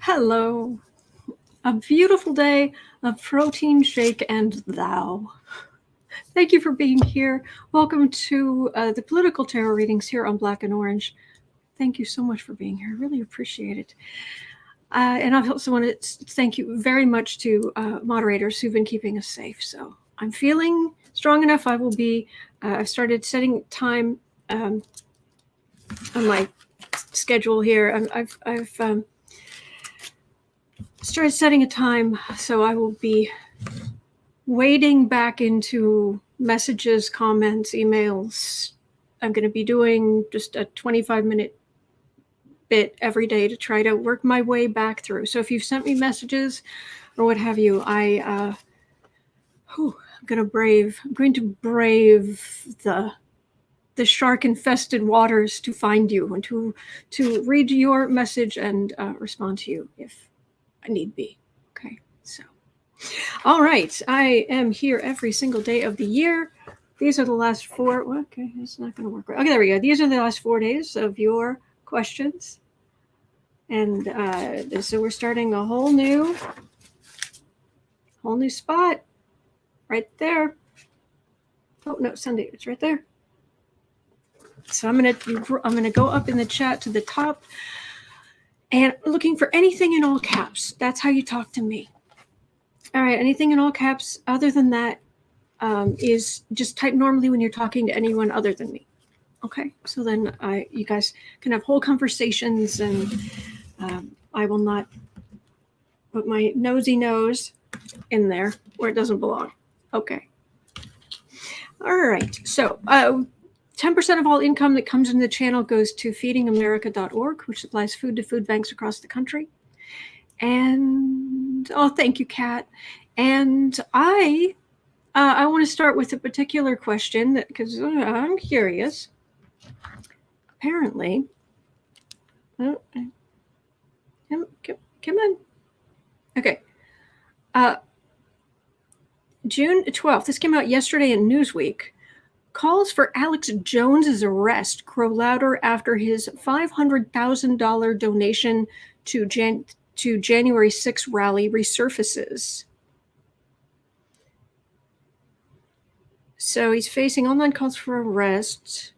Hello. A beautiful day of protein shake and thou. Thank you for being here. Welcome to the political tarot readings here on Black and Orange. Thank you so much for being here. I really appreciate it. And I also want to thank you very much to moderators who've been keeping us safe. So I'm feeling strong enough. I will be, I've started setting time on my schedule here. I've started setting a time, so I will be wading back into messages, comments, emails. I'm going to be doing just a 25-minute bit every day to try to work my way back through. So if you've sent me messages or what have you, I'm going to brave the shark-infested waters to find you and to read your message and respond to you if I need be. Okay, so. All right, I am here every single day of the year. These are the last four. Okay, it's not going to work right. Okay, there we go. These are the last 4 days of your questions. And so we're starting a whole new spot right there. Oh, no, Sunday, it's right there. So I'm gonna go up in the chat to the top and looking for anything in all caps. That's how you talk to me. All right, anything in all caps other than that is just type normally when you're talking to anyone other than me. Okay, so then you guys can have whole conversations and I will not put my nosy nose in there where it doesn't belong. Okay. All right, so 10% of all income that comes into the channel goes to feedingamerica.org, which supplies food to food banks across the country. And, oh, thank you, Kat. And I want to start with a particular question because I'm curious. Apparently, come on. Okay. June 12th, this came out yesterday in Newsweek. Calls for Alex Jones's arrest grow louder after his $500,000 donation to January 6th rally resurfaces. So he's facing online calls for arrest.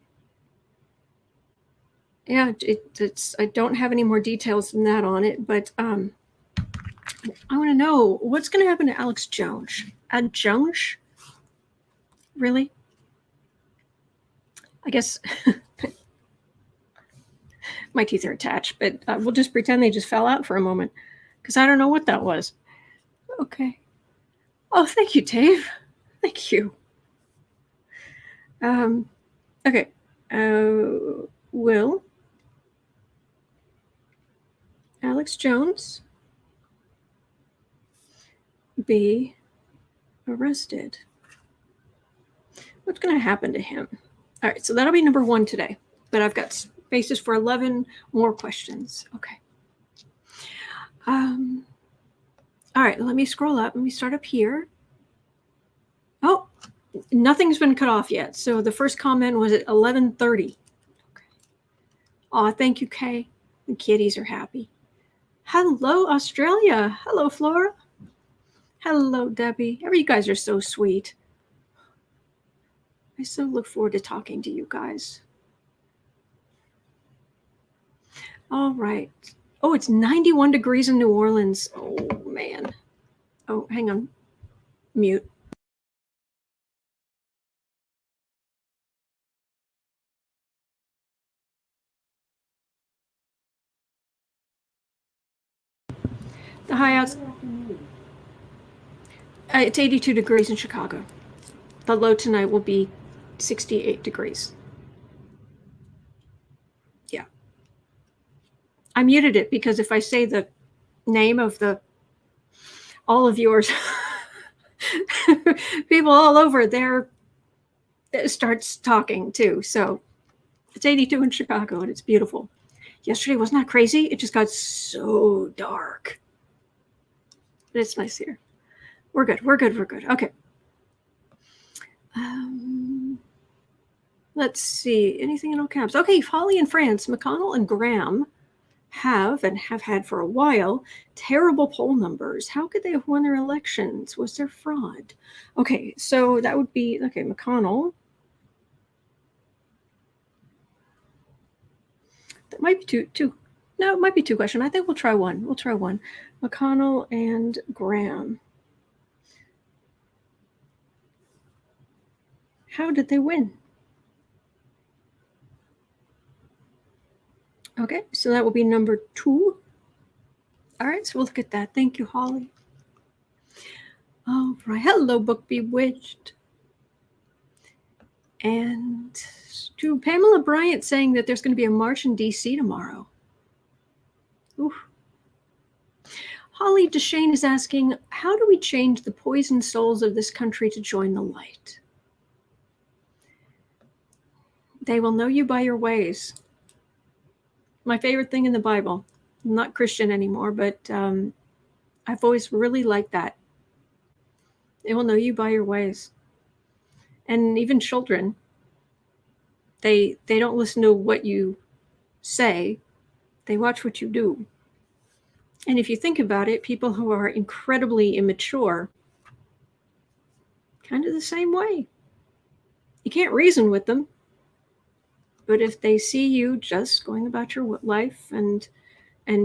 Yeah, I don't have any more details than that on it, but I want to know what's going to happen to Alex Jones. Jones? Really? I guess my teeth are attached, but we'll just pretend they just fell out for a moment because I don't know what that was. Okay. Oh, thank you, Dave. Thank you. Okay. Will Alex Jones be arrested? What's going to happen to him? All right, so that'll be number 1 today, but I've got spaces for 11 more questions. Okay. All right, let me scroll up. Let me start up here. Oh, nothing's been cut off yet. So the first comment was at 11:30. Okay. Oh, thank you, Kay. The kitties are happy. Hello, Australia. Hello, Flora. Hello, Debbie. You guys are so sweet. I so look forward to talking to you guys. All right. Oh, it's 91 degrees in New Orleans. Oh, man. Oh, hang on. Mute. The high outs. It's 82 degrees in Chicago. The low tonight will be 68 degrees. Yeah. I muted it because if I say the name of all of yours, people all over there starts talking too. So it's 82 in Chicago and it's beautiful. Yesterday wasn't that crazy? It just got so dark. But it's nice here. We're good. Okay. Let's see. Anything in all caps? Okay, Holly in France. McConnell and Graham have and have had for a while terrible poll numbers. How could they have won their elections? Was there fraud? Okay, so that would be, okay, McConnell. That might be two. No, it might be two questions. I think we'll try one. We'll try one. McConnell and Graham. How did they win? Okay, so that will be number 2. All right, so we'll look at that. Thank you, Holly. All right. Hello, Book Bewitched. And to Pamela Bryant saying that there's going to be a march in D.C. tomorrow. Oof. Holly DeShane is asking, how do we change the poisoned souls of this country to join the light? They will know you by your ways. My favorite thing in the Bible. I'm not Christian anymore, but I've always really liked that. They will know you by your ways. And even children, they don't listen to what you say. They watch what you do. And if you think about it, people who are incredibly immature, kind of the same way. You can't reason with them. But if they see you just going about your life and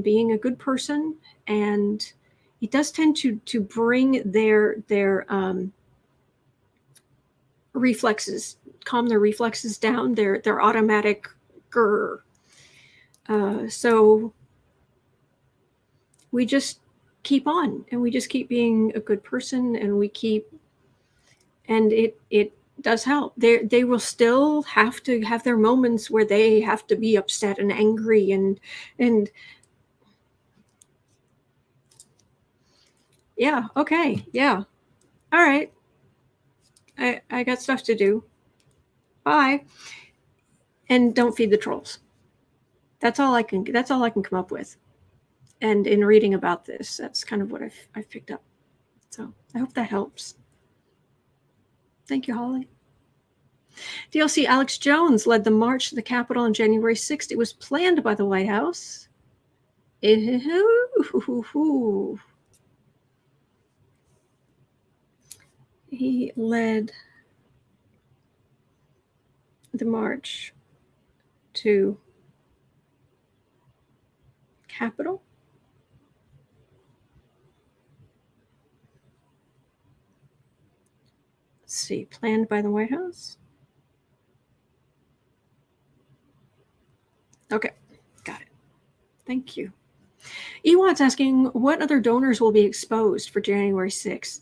being a good person, and it does tend to bring their reflexes, calm their reflexes down, their automatic grr. So we just keep on, and we just keep being a good person, and it does help. They will still have to have their moments where they have to be upset and angry and yeah, okay, yeah. All right. I got stuff to do. Bye. And don't feed the trolls. That's all I can come up with. And in reading about this, that's kind of what I've picked up. So I hope that helps. Thank you, Holly. DLC Alex Jones led the march to the Capitol on January 6th. It was planned by the White House. He led the march to Capitol. Let's see, planned by the White House. Okay, got it. Thank you. Ewan's asking, what other donors will be exposed for January 6th?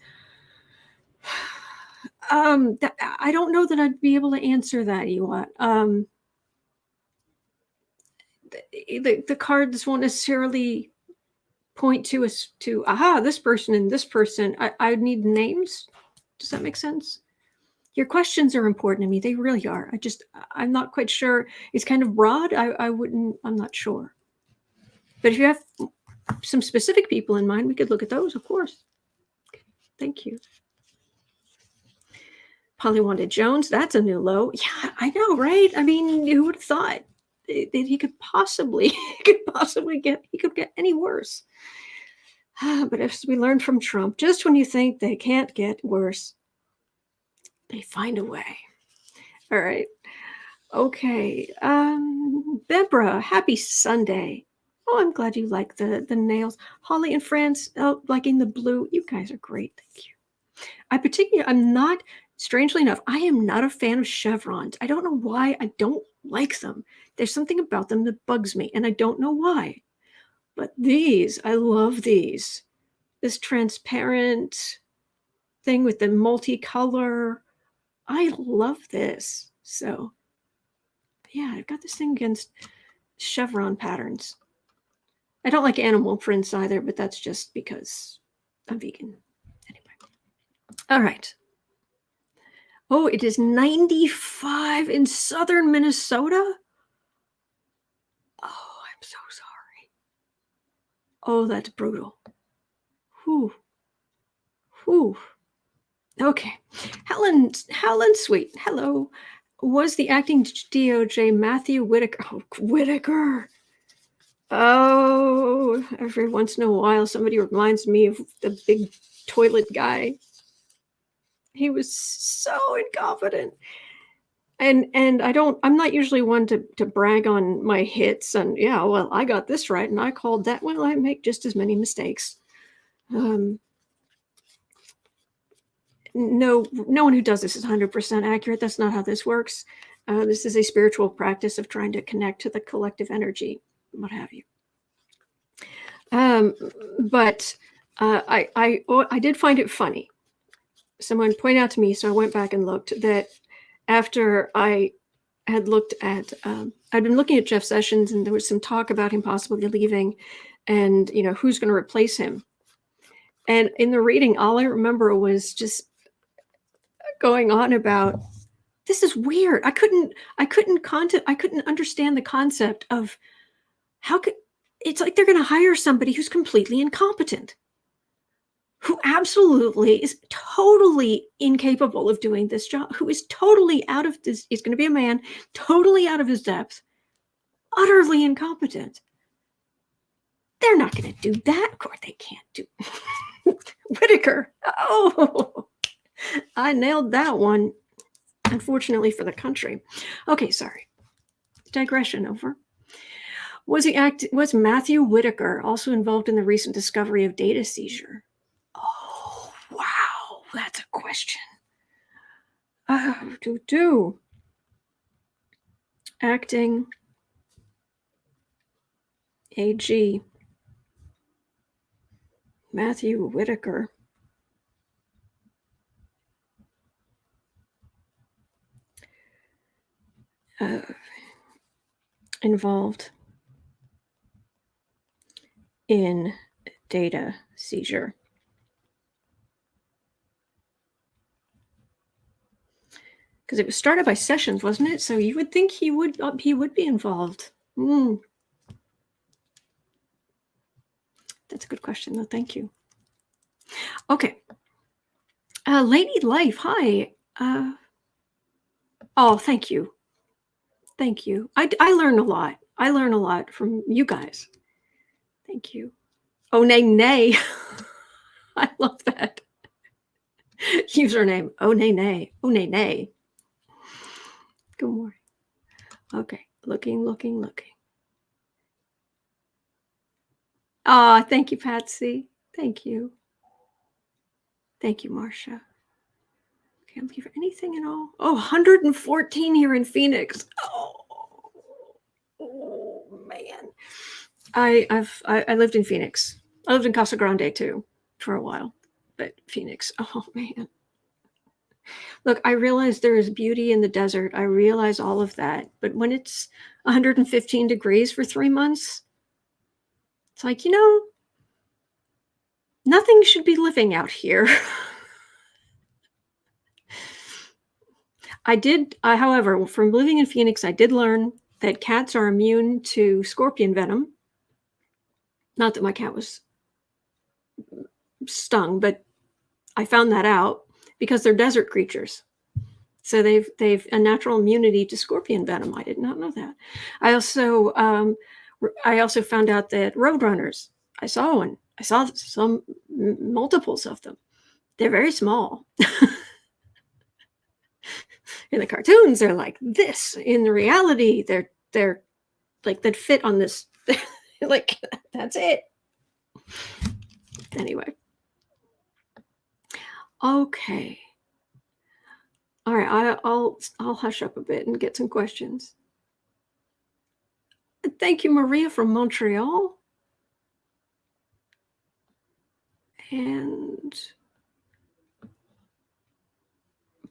I don't know that I'd be able to answer that, Ewan. The cards won't necessarily point to us to, this person and this person. I need names. Does that make sense? Your questions are important to me. They really are. I'm not quite sure. It's kind of broad. I'm not sure. But if you have some specific people in mind, we could look at those, of course. Okay. Thank you. Polywanda Jones, that's a new low. Yeah, I know, right? I mean, who would have thought that he could possibly get any worse? But as we learned from Trump, just when you think they can't get worse, they find a way. All right. Okay. Bebra, happy Sunday. Oh, I'm glad you like the nails. Holly and France, liking the blue. You guys are great. Thank you. I'm not, strangely enough, I am not a fan of chevrons. I don't know why I don't like them. There's something about them that bugs me, and I don't know why. But these, I love these. This transparent thing with the multicolor. I love this. So, yeah, I've got this thing against chevron patterns. I don't like animal prints either, but that's just because I'm vegan. Anyway. All right. Oh, it is 95 in southern Minnesota? Oh, I'm so sorry. Oh, that's brutal. Whew. Whew. Okay. Helen Sweet. Hello. Was the acting DOJ Matthew Whitaker. Oh, Whitaker. Oh, every once in a while, somebody reminds me of the big toilet guy. He was so incompetent. And I'm not usually one to brag on my hits and, yeah, well, I got this right and I called that. Well, I make just as many mistakes. No one who does this is 100% accurate. That's not how this works. This is a spiritual practice of trying to connect to the collective energy, what have you. But I did find it funny. Someone pointed out to me, so I went back and looked, that after I had looked at, I'd been looking at Jeff Sessions, and there was some talk about him possibly leaving, and who's going to replace him. And in the reading, all I remember was just going on about, this is weird. I couldn't understand the concept of it's like they're going to hire somebody who's completely incompetent, who absolutely is totally incapable of doing this job, who is totally out of this, is going to be a man, totally out of his depth, utterly incompetent. They're not going to do that. Of course, they can't do Whitaker. Oh, I nailed that one, unfortunately for the country. Okay, sorry. Digression over. Was Matthew Whitaker also involved in the recent discovery of data seizure? Oh, wow, that's a question. Acting AG Matthew Whitaker. Involved in data seizure. Because it was started by Sessions, wasn't it? So you would think he would be involved. That's a good question, though. Thank you. Okay. Lady Life, hi. Oh, thank you. Thank you. I learn a lot. I learn a lot from you guys. Thank you. Oh, nay. I love that. Username. Oh, nay. Oh, nay. Good morning. Okay. Looking. Ah, thank you, Patsy. Thank you. Thank you, Marcia. Can't believe anything at all. Oh, 114 here in Phoenix. Oh man. I lived in Phoenix. I lived in Casa Grande too for a while, but Phoenix. Oh man. Look, I realize there is beauty in the desert. I realize all of that, but when it's 115 degrees for 3 months, it's like, nothing should be living out here. However, from living in Phoenix, I did learn that cats are immune to scorpion venom. Not that my cat was stung, but I found that out because they're desert creatures. So they've a natural immunity to scorpion venom. I did not know that. I also found out that roadrunners, I saw one. I saw some multiples of them. They're very small. In the cartoons, they're like this. In the reality, they're like that fit on this. Like, that's it. Anyway. Okay. All right. I'll hush up a bit and get some questions. Thank you, Maria from Montreal. And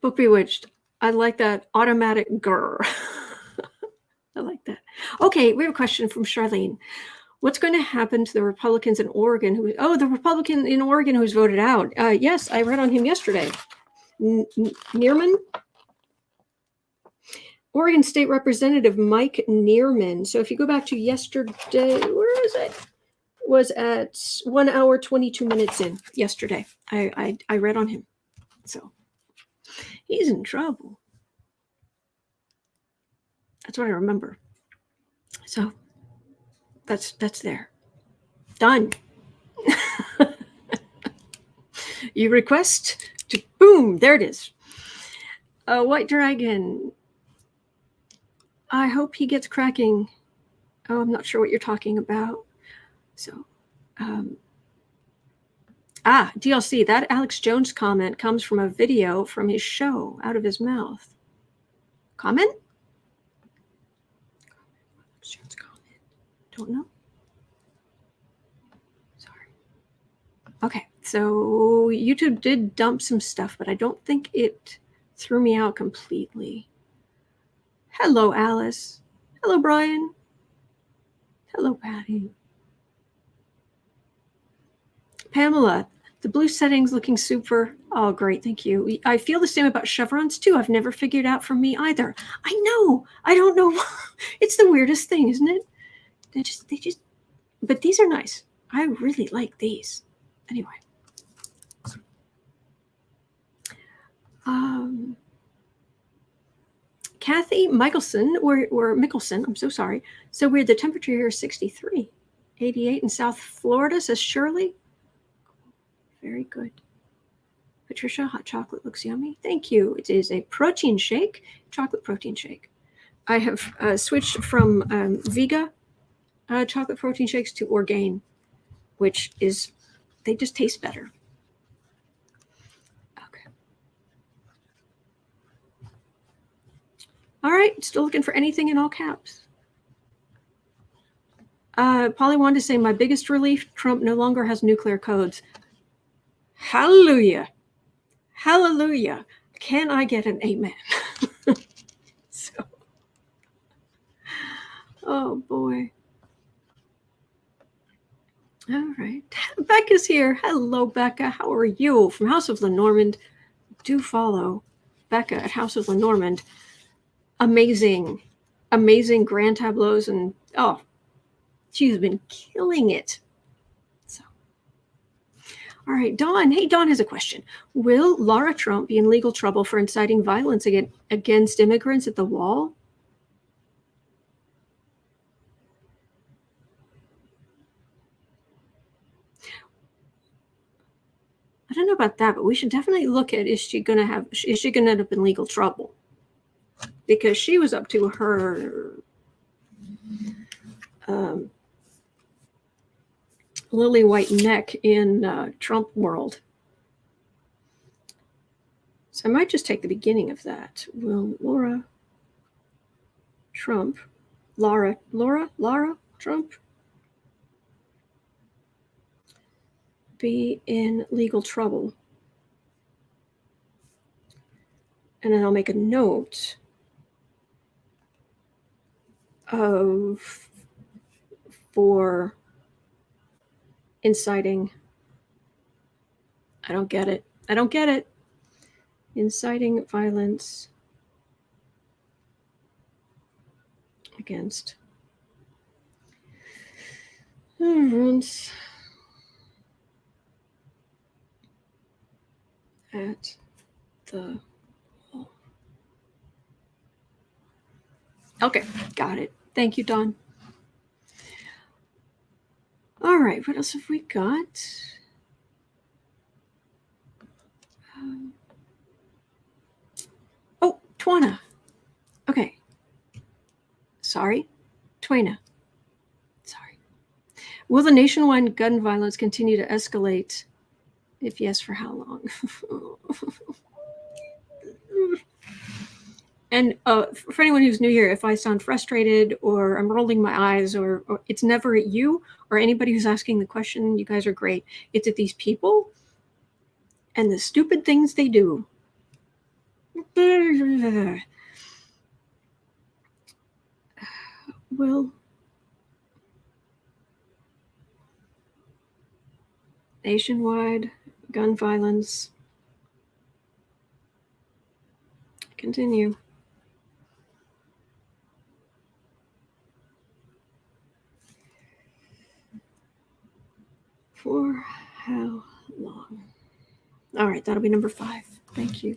Book Bewitched. I like that automatic grr. I like that. Okay, we have a question from Charlene. What's going to happen to the Republicans in Oregon? The Republican in Oregon who's voted out. Yes, I read on him yesterday. Neerman? Oregon State Representative Mike Neerman. So if you go back to yesterday, where is it? Was at 1 hour, 22 minutes in yesterday. I read on him. So he's in trouble. That's what I remember. So That's there. Done. You request to boom, there it is. White Dragon. I hope he gets cracking. Oh, I'm not sure what you're talking about. So, DLC, that Alex Jones comment comes from a video from his show, out of his mouth. Comment? Alex Jones comment. Don't know. Sorry. Okay, so YouTube did dump some stuff, but I don't think it threw me out completely. Hello, Alice. Hello, Brian. Hello, Patty. Pamela, the blue settings looking super. Oh, great. Thank you. I feel the same about chevrons, too. I've never figured out for me either. I know. I don't know. It's the weirdest thing, isn't it? They just, but these are nice. I really like these. Anyway. Kathy Michelson, or Mickelson, I'm so sorry. So weird. The temperature here is 63. 88 in South Florida, says Shirley. Very good. Patricia, hot chocolate looks yummy. Thank you. It is a protein shake, chocolate protein shake. I have switched from Vega chocolate protein shakes to Orgain, which is, they just taste better. Okay. All right, still looking for anything in all caps. Polly wanted to say, my biggest relief, Trump no longer has nuclear codes. Hallelujah. Hallelujah. Can I get an amen? So, oh boy. All right. Becca's here. Hello, Becca. How are you? From House of Lenormand. Do follow Becca at House of Lenormand. Amazing, amazing grand tableaus. And oh, she's been killing it. So, all right, Dawn. Hey, Dawn has a question. Will Lara Trump be in legal trouble for inciting violence against immigrants at the wall? I don't know about that, but we should definitely look at, is she going to end up in legal trouble? Because she was up to her lily white neck in Trump world. So I might just take the beginning of that. Will Lara Trump be in legal trouble? And then I'll make a note for inciting. I don't get it. Inciting violence against immigrants at the wall. Okay, got it. Thank you, Dawn. All right, what else have we got? Oh, Twana. Okay. Sorry, Twana. Sorry. Will the nationwide gun violence continue to escalate? If yes, for how long? And for anyone who's new here, if I sound frustrated or I'm rolling my eyes or it's never at you or anybody who's asking the question, you guys are great. It's at these people and the stupid things they do. Will nationwide gun violence continue? For how long? All right, that'll be number 5. Thank you.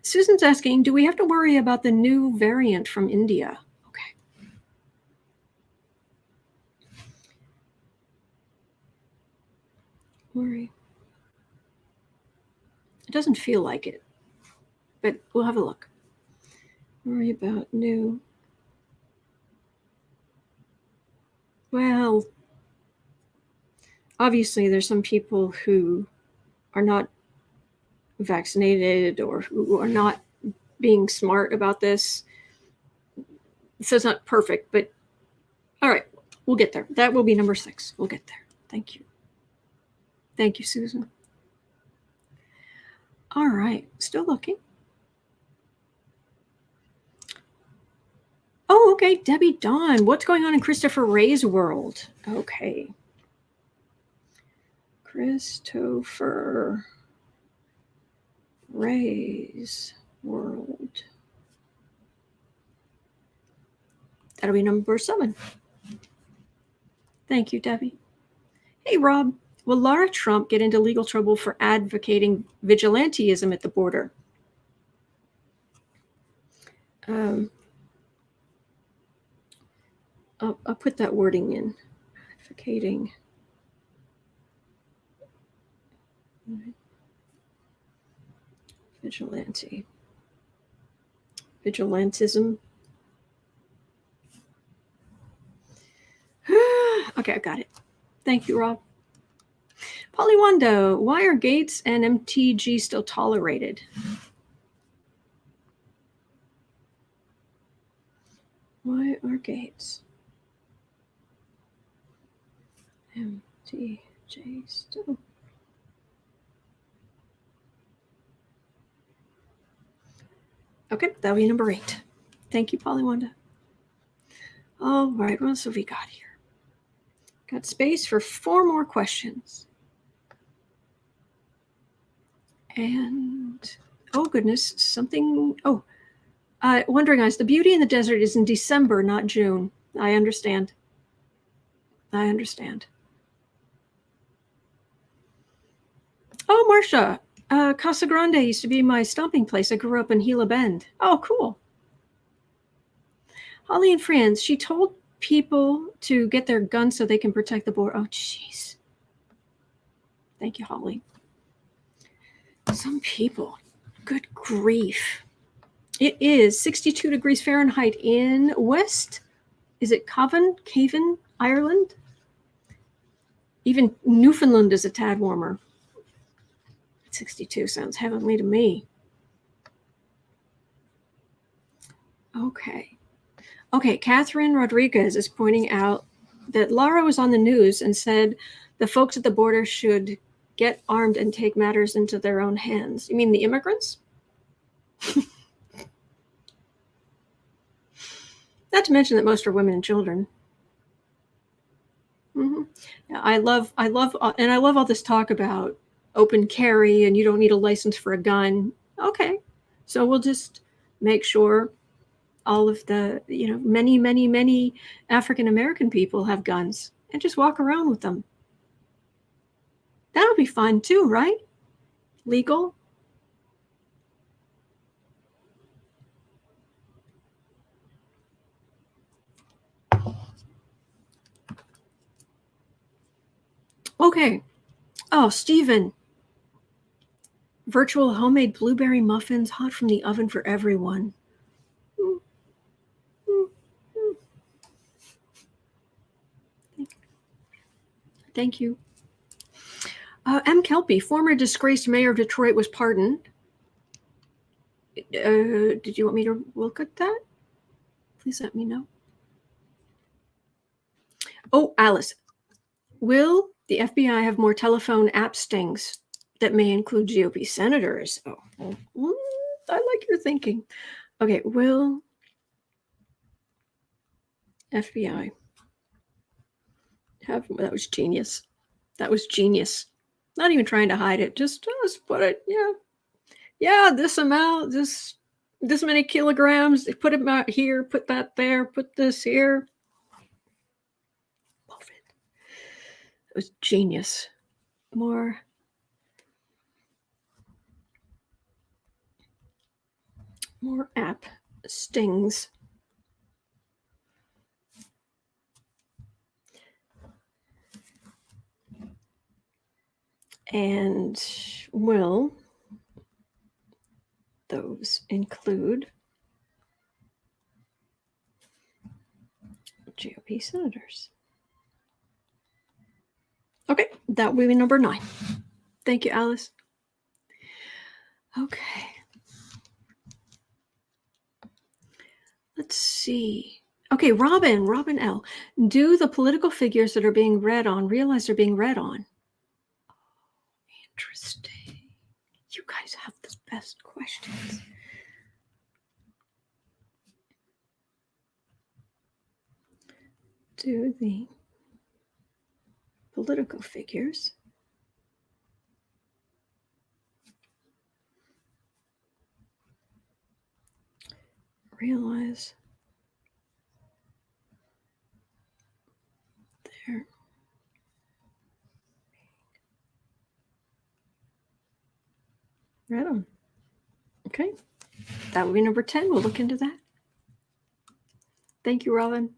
Susan's asking, do we have to worry about the new variant from India? Okay. Worry. It doesn't feel like it, but we'll have a look. Worry about new. Well, obviously there's some people who are not vaccinated or who are not being smart about this. So it's not perfect, but all right, we'll get there. That will be number 6. We'll get there. Thank you. Thank you, Susan. All right, still looking. Oh, okay, Debbie Dawn. What's going on in Christopher Wray's world? Okay. Christopher Wray's world. That'll be number 7. Thank you, Debbie. Hey, Rob. Will Lara Trump get into legal trouble for advocating vigilantism at the border? I'll put that wording in. Advocating. Vigilante. Vigilantism. Okay, I got it. Thank you, Rob. Polywando, why are Gates and MTG still tolerated? Why are Gates, MTG still? Okay, that'll be number 8. Thank you, Polywanda. All right, what else have we got here? Got space for 4 more questions. And, oh goodness, something, Wondering Eyes, the beauty in the desert is in December, not June. I understand. Oh, Marcia, Casa Grande used to be my stomping place. I grew up in Gila Bend. Oh, cool. Holly and friends, she told people to get their guns so they can protect the border. Oh, jeez. Thank you, Holly. Some people. Good grief. It is 62 degrees Fahrenheit in West. Is it Cavan, Ireland? Even Newfoundland is a tad warmer. 62 sounds heavenly to me. Okay, Catherine Rodriguez is pointing out that Lara was on the news and said the folks at the border should get armed and take matters into their own hands. You mean the immigrants? Not to mention that most are women and children. Mm-hmm. Yeah, I love all this talk about open carry and you don't need a license for a gun. Okay, so we'll just make sure all of the, many African American people have guns and just walk around with them. That'll be fun too, right? Legal. Okay. Oh, Stephen. Virtual homemade blueberry muffins, hot from the oven for everyone. Thank you. M. Kelpie, former disgraced mayor of Detroit, was pardoned. Did you want me to look at that? Please let me know. Oh, Alice. Will the FBI have more telephone app stings that may include GOP senators? I like your thinking. Okay, will FBI have... That was genius. Not even trying to hide it. Just put it, yeah, this amount, this many kilograms. Put it out here, put that there, put this here. Love it. It was genius. More app stings. And will those include GOP senators? Okay, that will be number 9. Thank you, Alice. Okay. Let's see. Okay, Robin L. Do the political figures that are being read on realize they're being read on? Interesting. You guys have the best questions. Do the political figures realize they're read on? Okay, that would be number 10. We'll look into that. Thank you, Robin.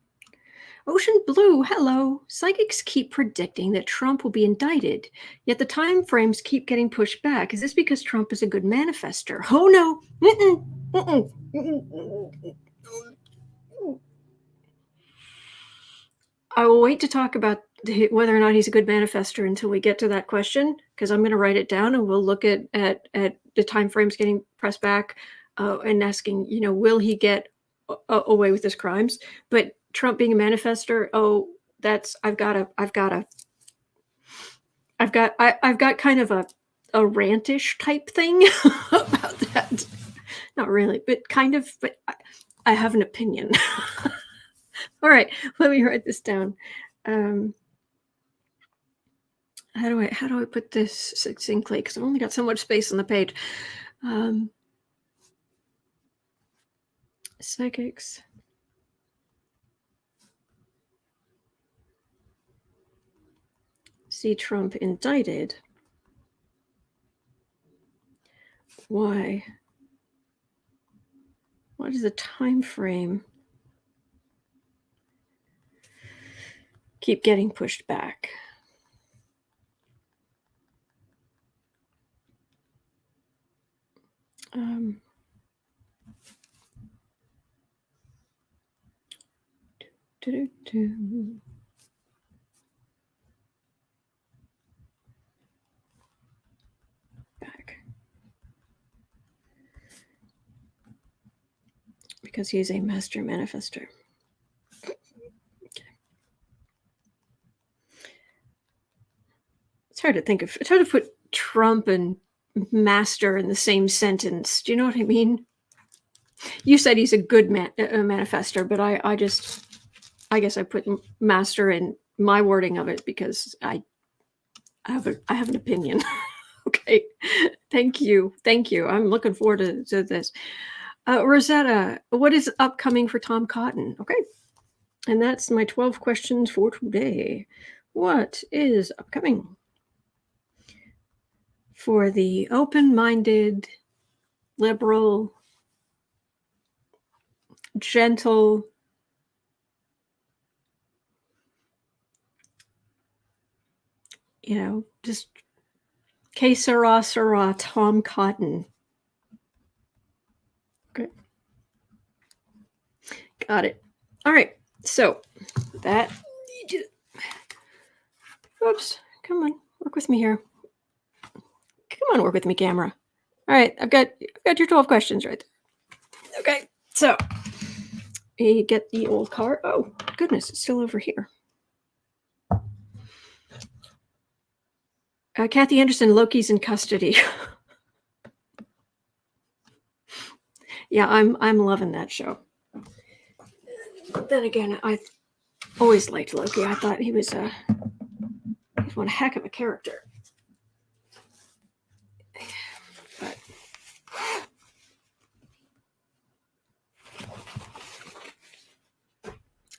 Ocean Blue, hello. Psychics keep predicting that Trump will be indicted, yet the time frames keep getting pushed back. Is this because Trump is a good manifestor? Oh, no. I will wait to talk about whether or not he's a good manifestor until we get to that question, because I'm going to write it down and we'll look at the time frames getting pressed back and asking, will he get away with his crimes? But Trump being a manifestor, I've got kind of a rantish type thing about that. Not really, but kind of, but I have an opinion. All right, let me write this down. How do I put this succinctly? Because I've only got so much space on the page. Psychics. See Trump indicted. Why? What is the time frame? Keep getting pushed back. Back. Because he's a master manifestor. Okay. It's hard to put Trump and master in the same sentence. Do you know what I mean? You said he's a good manifestor, but I guess I put master in my wording of it because I have an opinion. Okay, thank you. I'm looking forward to this. Rosetta, what is upcoming for Tom Cotton? Okay, and that's my 12 questions for today. What is upcoming for the open-minded, liberal, gentle, just que sera Tom Cotton? Okay. Got it. All right. So that, oops, come on, work with me here. Come on, work with me, camera. All right, I've got your 12 questions right there. Okay, so you get the old card. Oh, goodness, it's still over here. Kathy Anderson, Loki's in custody. Yeah, I'm loving that show. Then again, I always liked Loki. I thought he was one heck of a character. But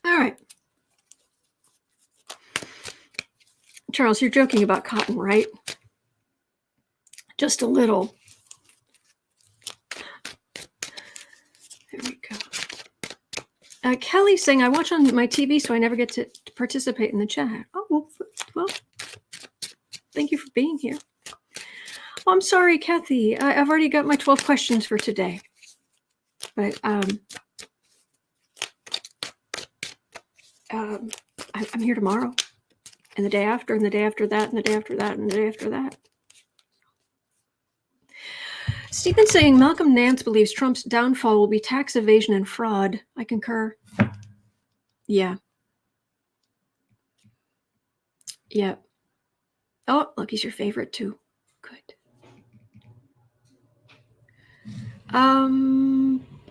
all right. Charles, you're joking about Cotton, right? Just a little. There we go. Kelly's saying, I watch on my TV, so I never get to participate in the chat. Oh, well, thank you for being here. I'm sorry, Kathy. I've already got my 12 questions for today. But I'm here tomorrow, and the day after, and the day after that, and the day after that, and the day after that. Stephen saying Malcolm Nance believes Trump's downfall will be tax evasion and fraud. I concur. Yeah. Yeah. Oh, Lucky's your favorite too. Good.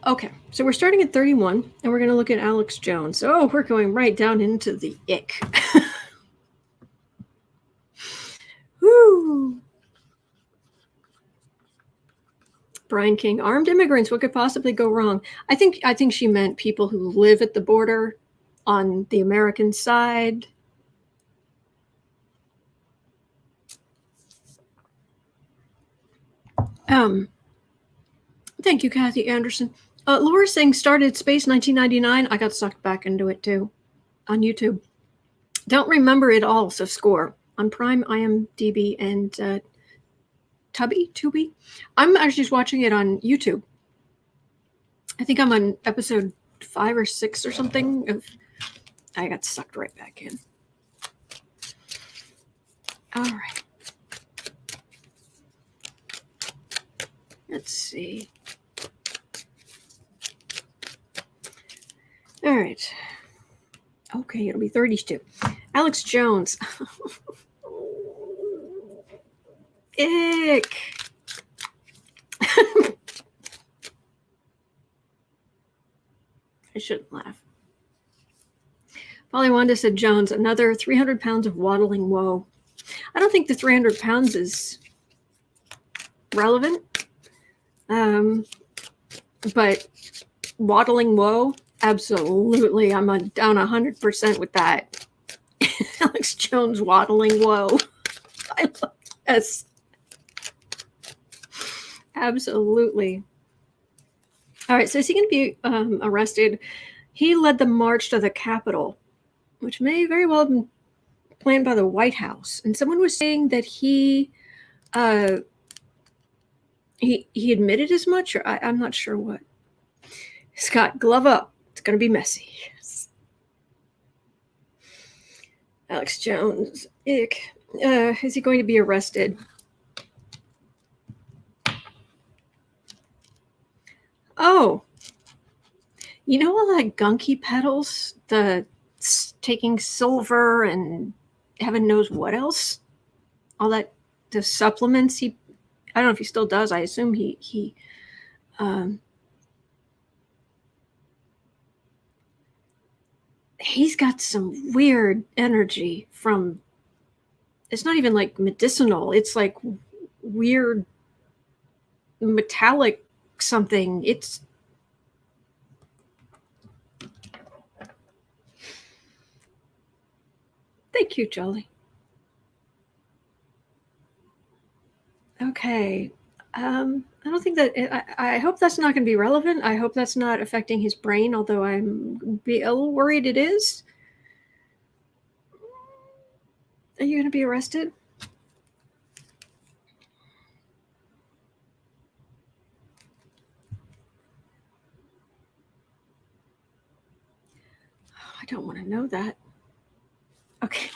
Okay, so we're starting at 31, and we're going to look at Alex Jones. Oh, we're going right down into the ick. Woo. Brian King, armed immigrants, what could possibly go wrong? I think she meant people who live at the border on the American side. Thank you, Kathy Anderson. Laura saying started Space 1999. I got sucked back into it too on YouTube. Don't remember it all, so score. On Prime, IMDb, and Tubi. I'm actually just watching it on YouTube. I think I'm on episode 5 or 6 or something. I got sucked right back in. All right. Let's see. All right. Okay, it'll be 32. Alex Jones. Ick. I shouldn't laugh. Polywanda said Jones, another 300 pounds of waddling woe. I don't think the 300 pounds is relevant. But waddling woe, absolutely. I'm down 100% with that. Alex Jones waddling woe. I love this. Absolutely. All right, so is he going to be arrested? He led the march to the Capitol, which may very well have been planned by the White House. And someone was saying that he admitted as much, or I'm not sure what. Scott, glove up. It's going to be messy. Yes. Alex Jones, ick. Is he going to be arrested? Oh, you know all that gunk he peddles? The taking silver and heaven knows what else? All that, the supplements I don't know if he still does. I assume he's got some weird energy from, it's not even like medicinal. It's like weird metallic something. It's thank you, Jolly. Okay. I don't think that I hope that's not going to be relevant. I hope that's not affecting his brain, although I'm a little worried it is. Are you going to be arrested? I don't want to know that. Okay.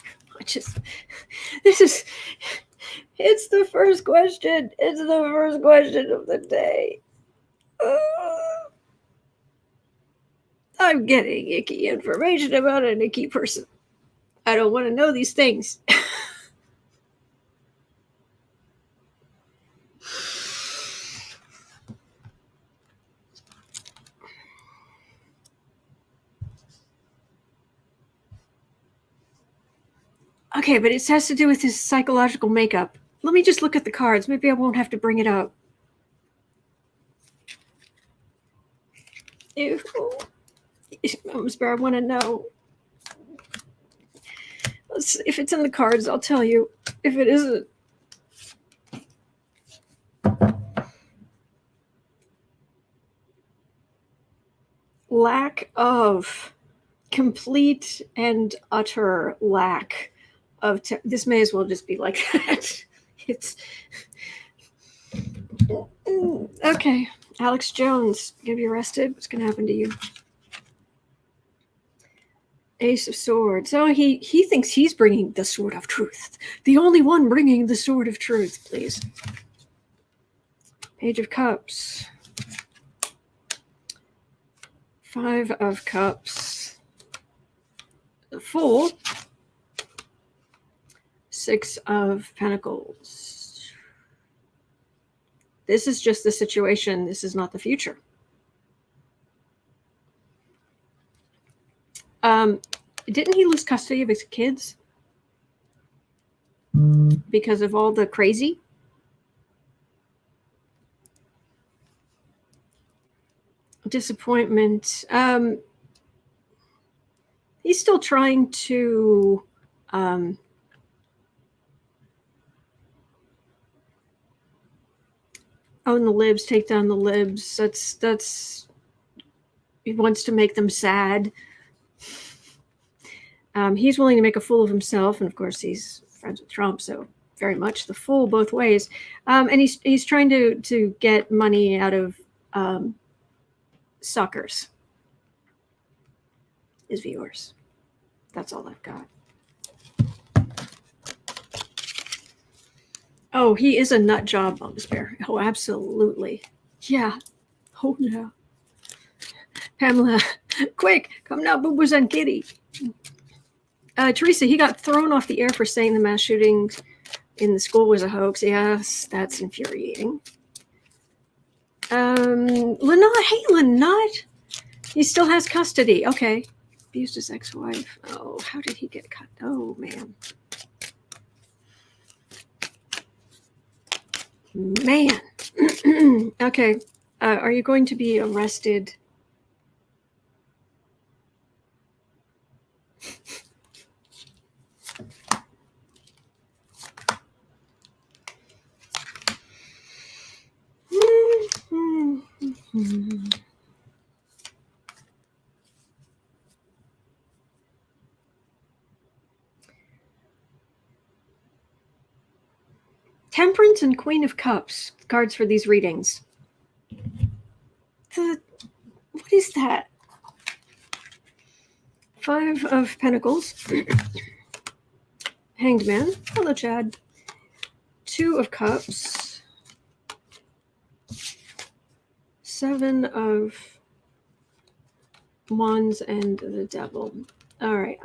It's the first question. It's the first question of the day. I'm getting icky information about an icky person. I don't want to know these things. Okay, but it has to do with his psychological makeup. Let me just look at the cards. Maybe I won't have to bring it up. I want to know. Let's see. If it's in the cards, I'll tell you. If it isn't. Lack of, complete and utter lack of, this may as well just be like that. It's Okay, Alex Jones, gonna be arrested. What's gonna happen to you? Ace of Swords. Oh, he thinks he's bringing the sword of truth. The only one bringing the sword of truth, please. Page of Cups. 5 of Cups. The Fool. 6 of Pentacles. This is just the situation. This is not the future. Didn't he lose custody of his kids because of all the crazy? Disappointment. He's still trying to own the libs, take down the libs. That's he wants to make them sad. He's willing to make a fool of himself, and of course he's friends with Trump, so very much the fool both ways. And he's trying to get money out of suckers, his viewers. That's all I've got. Oh, he is a nut job, Mom Despair. Oh, absolutely. Yeah. Oh, yeah. Pamela, quick, come now, Boo-Boos and Kitty. Teresa, he got thrown off the air for saying the mass shooting in the school was a hoax. Yes, that's infuriating. Lynott, hey, Lynott. He still has custody. Okay. Abused his ex-wife. Oh, how did he get cut? Oh, man. Man. Okay. Are you going to be arrested? Temperance and Queen of Cups cards for these readings. What is that? 5 of Pentacles. Hanged Man. Hello, Chad. 2 of Cups. 7 of Wands and the Devil. All right.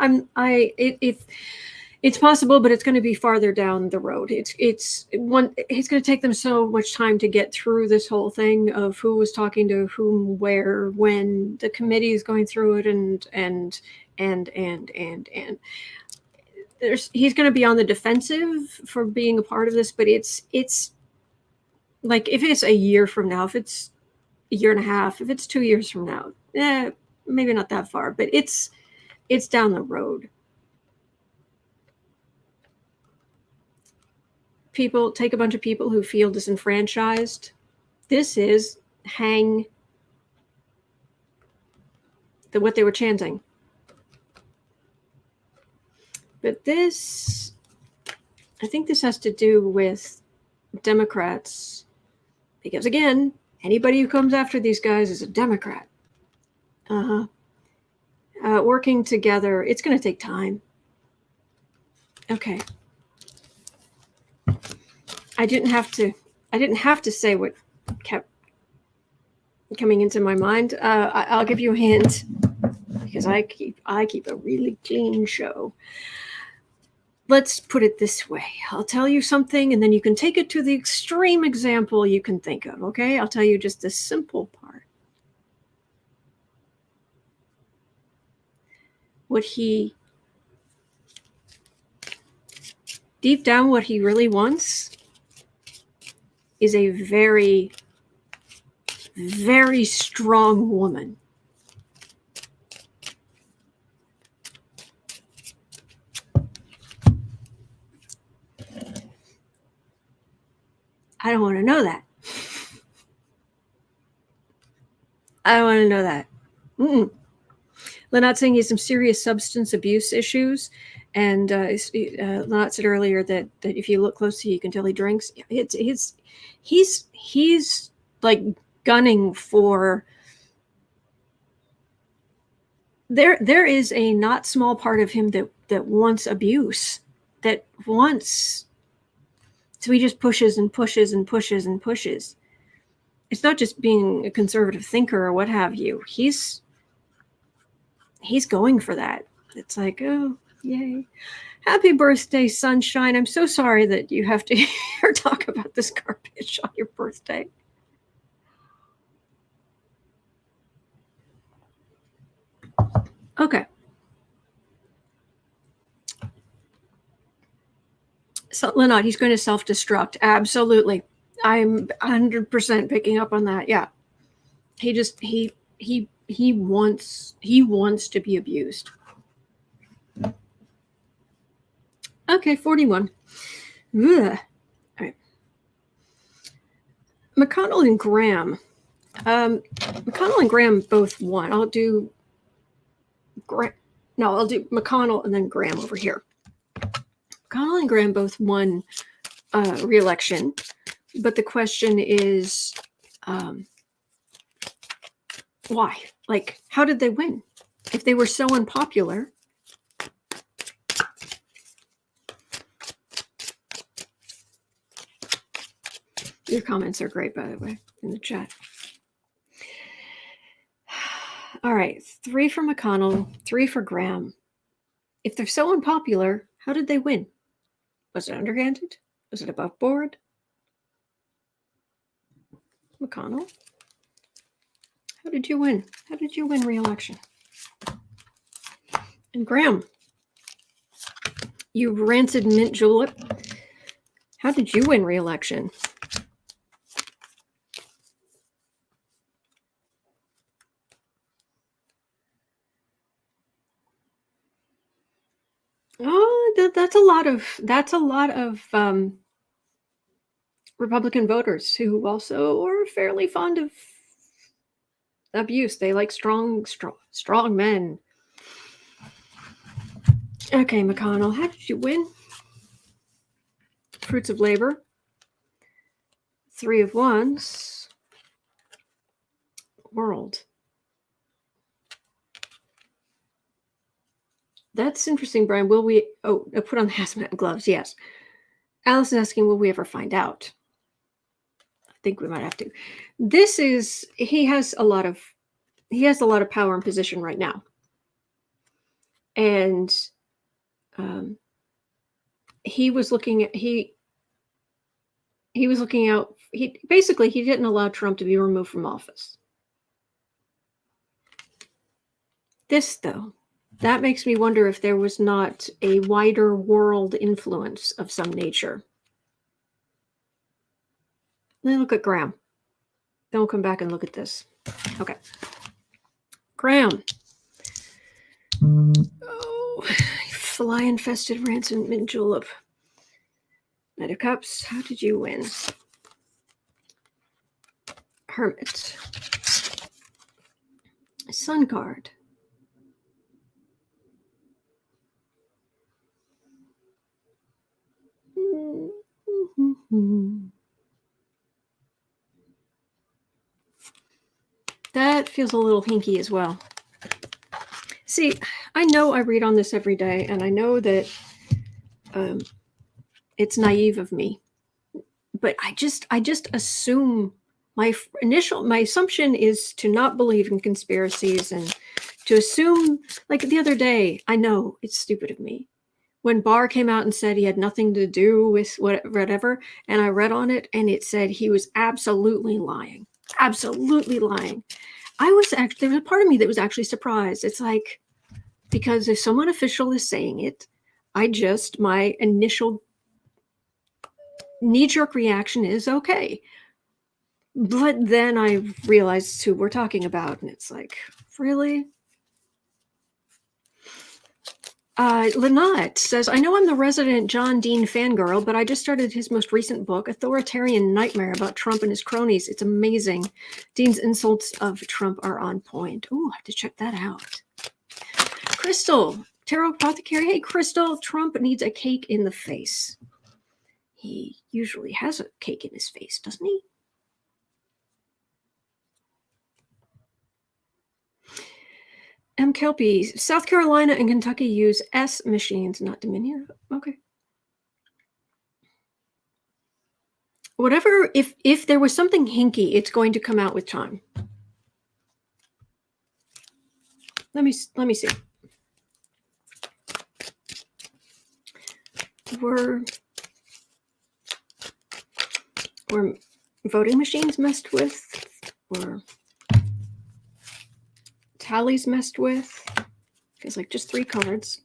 It's possible, but it's going to be farther down the road. It's going to take them so much time to get through this whole thing of who was talking to whom, where, when. The committee is going through it, and he's going to be on the defensive for being a part of this. But it's like, if it's a year from now, if it's a year and a half, if it's 2 years from now, maybe not that far, but it's down the road. People take a bunch of people who feel disenfranchised. This is hang what they were chanting. But this, I think this has to do with Democrats, because again, anybody who comes after these guys is a Democrat. Working together, it's going to take time. Okay. I didn't have to say what kept coming into my mind. I'll give you a hint, because I keep a really clean show. Let's put it this way. I'll tell you something, and then you can take it to the extreme example you can think of, okay? I'll tell you just the simple part. Deep down, what he really wants is a very, very strong woman. I don't want to know that. I don't want to know that. Lynette saying he has some serious substance abuse issues. And Lynette said earlier that if you look closely, you can tell he drinks. He's like gunning for. There is a not small part of him that wants abuse, that wants. So he just pushes and pushes and pushes and pushes. It's not just being a conservative thinker or what have you. He's going for that. It's like, oh, yay. Happy birthday, sunshine. I'm so sorry that you have to hear talk about this garbage on your birthday. Okay. So, Lynette, he's going to self-destruct. Absolutely. I'm 100% picking up on that. Yeah. He wants to be abused. Okay, 41. Ugh. All right. McConnell and Graham. McConnell and Graham both won. I'll do McConnell and then Graham over here. McConnell and Graham both won re-election, but the question is, why? Like, how did they win? If they were so unpopular. Your comments are great, by the way, in the chat. All right, 3 for McConnell, 3 for Graham. If they're so unpopular, how did they win? Was it underhanded? Was it above board? McConnell, how did you win? How did you win re-election? And Graham, you rancid mint julep, how did you win re-election? Oh, that's a lot of Republican voters who also are fairly fond of abuse. They like strong men. Okay, McConnell, how did you win? Fruits of labor. 3 of wands. World. That's interesting, Brian. Will we... Oh, put on the Haz-Matt gloves. Yes. Alice is asking, will we ever find out? I think we might have to. This is... He has a lot of power and position right now. And he was looking at... He was looking out... He didn't allow Trump to be removed from office. This, though... That makes me wonder if there was not a wider world influence of some nature. Then look at Graham. Then we'll come back and look at this. Okay. Graham. Oh, fly-infested rancid mint julep. Knight of Cups. How did you win? Hermit. Sun card. That feels a little hinky as well. See, I know I read on this every day, and I know that it's naive of me, but I just assume my assumption is to not believe in conspiracies and to assume, like the other day, I know it's stupid of me. When Barr came out and said he had nothing to do with whatever, and I read on it, and it said he was absolutely lying. Absolutely lying. There was a part of me that was actually surprised. It's like, because if someone official is saying it, my initial knee-jerk reaction is okay. But then I realized who we're talking about, and it's like, really? Lynette says, I know I'm the resident John Dean fangirl, but I just started his most recent book, Authoritarian Nightmare, about Trump and his cronies. It's amazing. Dean's insults of Trump are on point. Ooh, I have to check that out. Crystal, Tarot Apothecary. Hey, Crystal, Trump needs a cake in the face. He usually has a cake in his face, doesn't he? M. Kelpie, South Carolina and Kentucky use S machines, not diminutive. Okay. Whatever, if there was something hinky, it's going to come out with time. Let me see. Were voting machines messed with? Were tallies messed with? Feels like just 3 cards.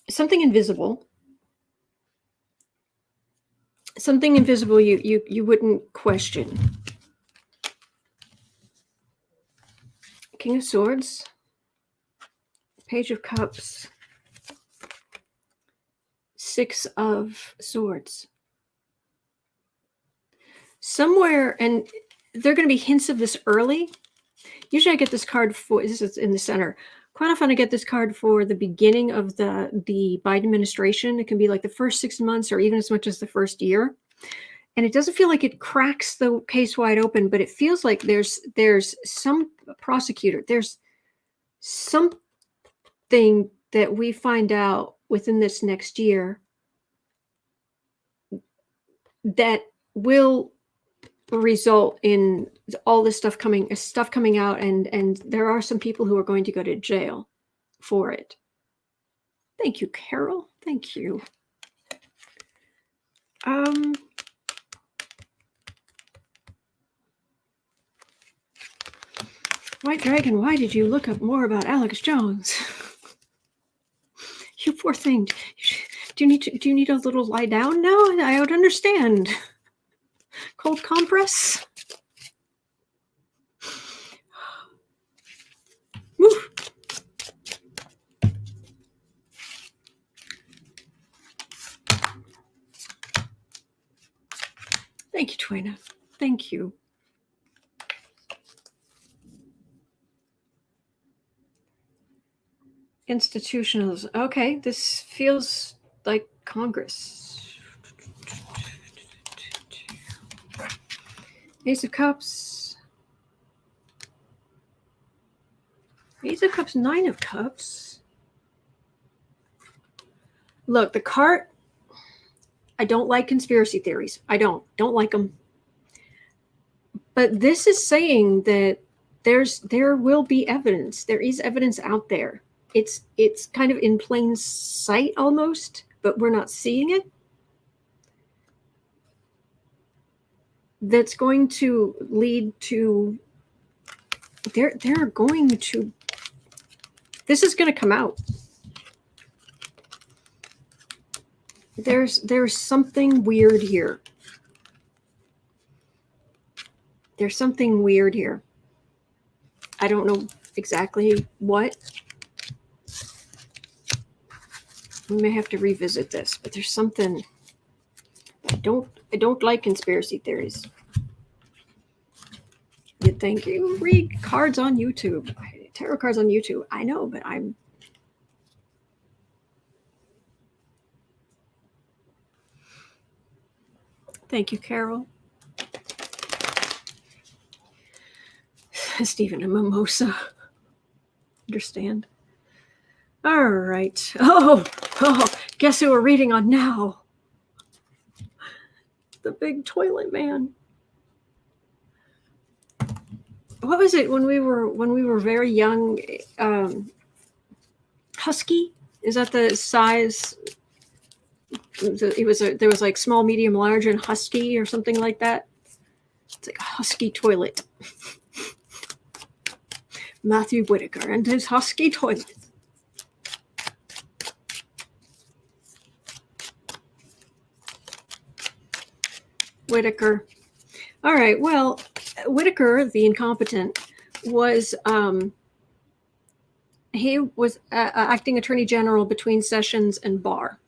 Something invisible. Something invisible you wouldn't question. King of Swords. Page of Cups. 6 of Swords. Somewhere, and there are going to be hints of this early. Usually I get this card for, this is in the center. Quite often I get this card for the beginning of the Biden administration. It can be like the first 6 months or even as much as the first year. And it doesn't feel like it cracks the case wide open, but it feels like there's some prosecutor, there's something that we find out within this next year that will result in all this stuff coming out, and there are some people who are going to go to jail for it. Thank you, Carol. Thank you. White Dragon, why did you look up more about Alex Jones? You poor thing. Do you need a little lie down now? I would understand. Cold compress. Woo. Thank you, Twina. Thank you. Institutionals. Okay, this feels like Congress. Ace of Cups. Ace of Cups, 9 of Cups. Look, the card, I don't like conspiracy theories. I don't like them. But this is saying that there will be evidence. There is evidence out there. It's kind of in plain sight almost, but we're not seeing it. That's going to lead to they're going to, this is going to come out. There's something weird here. There's something weird here. I don't know exactly what. We may have to revisit this, but there's something. I don't like conspiracy theories. You'd think you read cards on YouTube, tarot cards on YouTube. I know, but I'm. Thank you, Carol. Stephen, a mimosa. Understand. All right. Oh, guess who we're reading on now? The big toilet man. What was it when we were very young? Husky? Is that the size? There was like small, medium, large, and husky or something like that. It's like a husky toilet. Matthew Whitaker and his husky toilet. Whitaker. All right. Well, Whitaker, the incompetent, was he was acting attorney general between Sessions and Barr,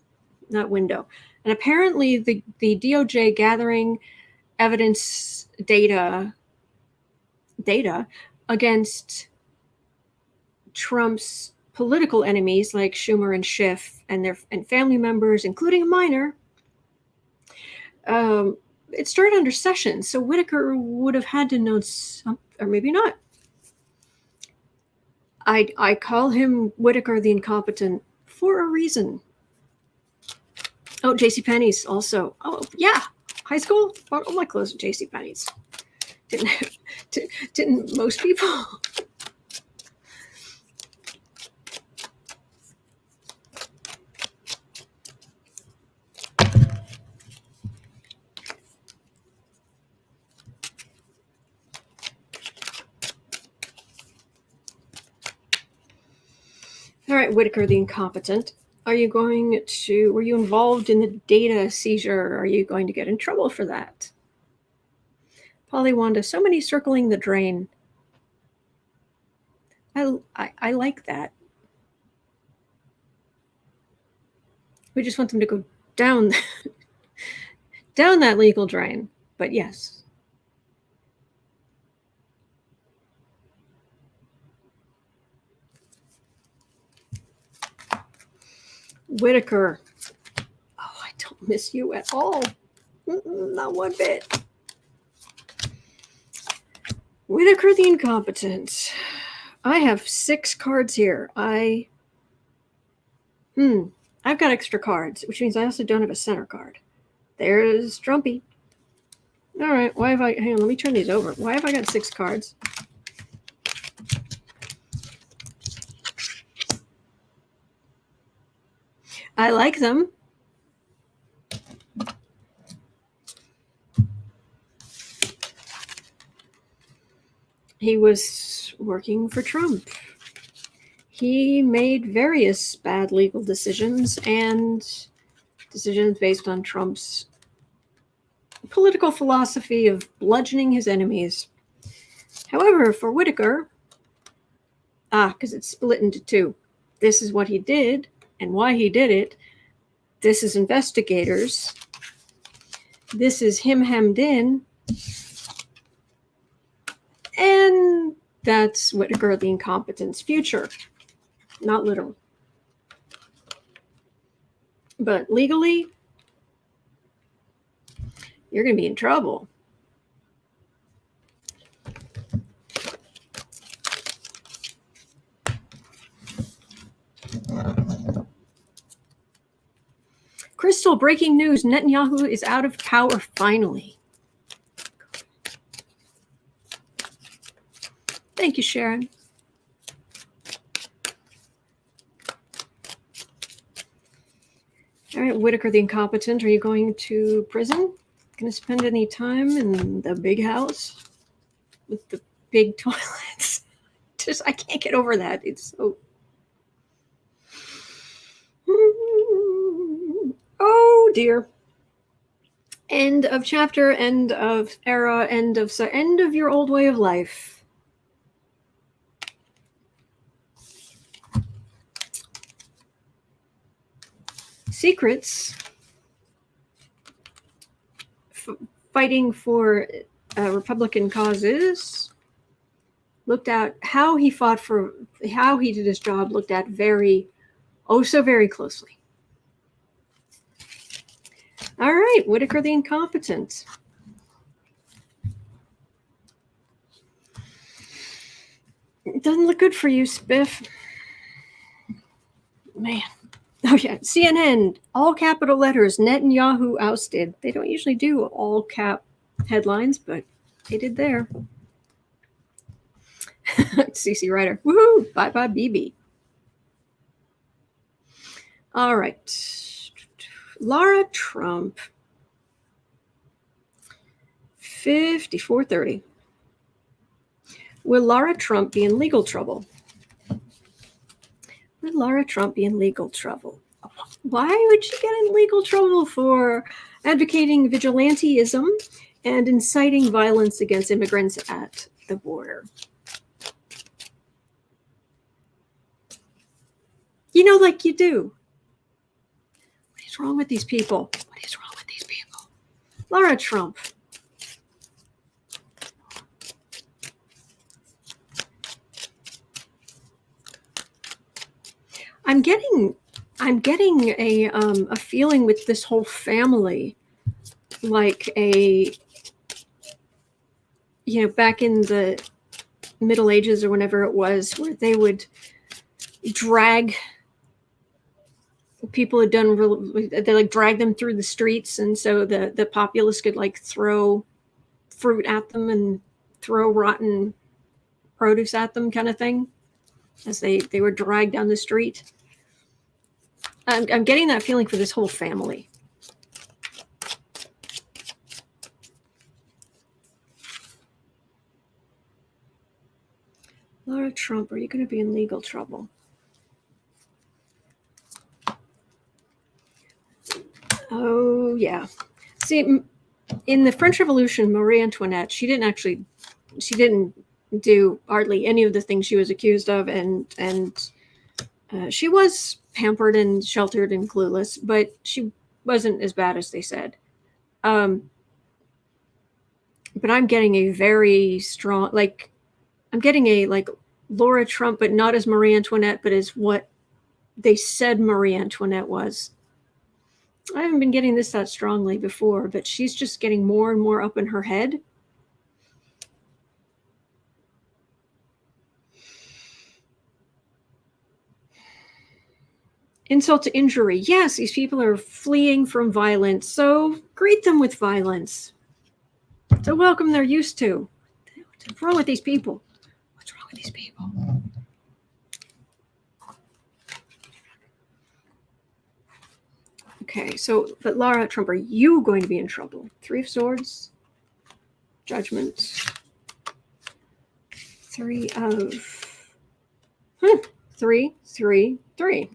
that window. And apparently the DOJ gathering evidence data against Trump's political enemies like Schumer and Schiff and family members, including a minor. It started under Sessions, so Whitaker would have had to know some, or maybe not. I call him Whitaker the incompetent for a reason. Oh, JCPenney's also. Oh, yeah. High school? All my clothes at JCPenney's. Didn't most people? All right, Whitaker the incompetent. Were you involved in the data seizure? Are you going to get in trouble for that? Polly Wanda, so many circling the drain. I like that. We just want them to go down that legal drain. But yes. Whitaker. Oh, I don't miss you at all. Not one bit. Whitaker the incompetent. I have 6 cards here. I've got extra cards, which means I also don't have a center card. There's Trumpy. All right, hang on, let me turn these over. Why have I got 6 cards? I like them. He was working for Trump. He made various bad legal decisions and decisions based on Trump's political philosophy of bludgeoning his enemies. However, for Whitaker, because it's split into 2. This is what he did and why he did it. This is investigators. This is him hemmed in. And that's Whitaker the incompetent's future. Not literal. But legally, you're going to be in trouble. Crystal, breaking news. Netanyahu is out of power finally. Thank you, Sharon. All right, Whitaker the incompetent. Are you going to prison? Going to spend any time in the big house with the big toilets? I can't get over that. It's so... Oh, dear. End of chapter, end of era, end of your old way of life. Secrets. Fighting for Republican causes. Looked at how he fought for, how he did his job, looked at so very closely. All right, Whitaker the incompetent. It doesn't look good for you, Spiff. Man. Oh, yeah. CNN, all capital letters, Netanyahu ousted. They don't usually do all cap headlines, but they did there. CC Ryder. Woohoo! Bye-bye, BB. All right. Lara Trump. 5430. Will Lara Trump be in legal trouble? Would Lara Trump be in legal trouble? Why would she get in legal trouble for advocating vigilantism and inciting violence against immigrants at the border? You know, like you do. What is wrong with these people? What is wrong with these people? Lara Trump. I'm getting a feeling with this whole family, like back in the Middle Ages or whenever it was, where they would drag people had done they like drag them through the streets, and so the populace could like throw fruit at them and throw rotten produce at them, kind of thing, as they were dragged down the street. I'm getting that feeling for this whole family. Lara Trump, are you going to be in legal trouble? Oh, yeah. See, in the French Revolution, Marie Antoinette, she didn't do hardly any of the things she was accused of, and she was pampered and sheltered and clueless, but she wasn't as bad as they said. But I'm getting a very strong, like, I'm getting a, like, Lara Trump, but not as Marie Antoinette, but as what they said Marie Antoinette was. I haven't been getting this that strongly before, but she's just getting more and more up in her head. Insult to injury. Yes, these people are fleeing from violence, so greet them with violence. It's a welcome they're used to. What's wrong with these people? What's wrong with these people? Okay, so, but Lara Trump, are you going to be in trouble? 3 of Swords, Judgment, 3 of, 3, 3, 3.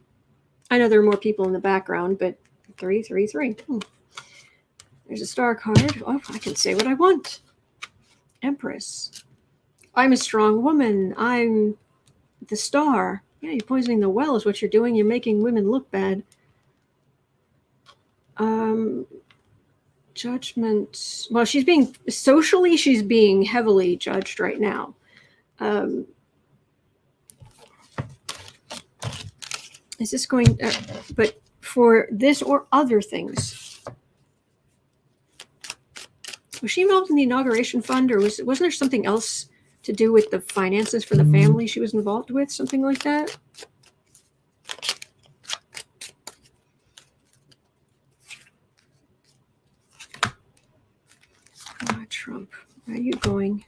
I know there are more people in the background, but 3, 3, 3. There's a star card. Oh, I can say what I want. Empress. I'm a strong woman. I'm the star. Yeah, you're poisoning the well is what you're doing. You're making women look bad. Judgment. Well, she's being heavily judged right now. Is this going, but for this or other things? Was she involved in the inauguration fund, or wasn't there something else to do with the finances for the family she was involved with? Something like that? Trump, are you going?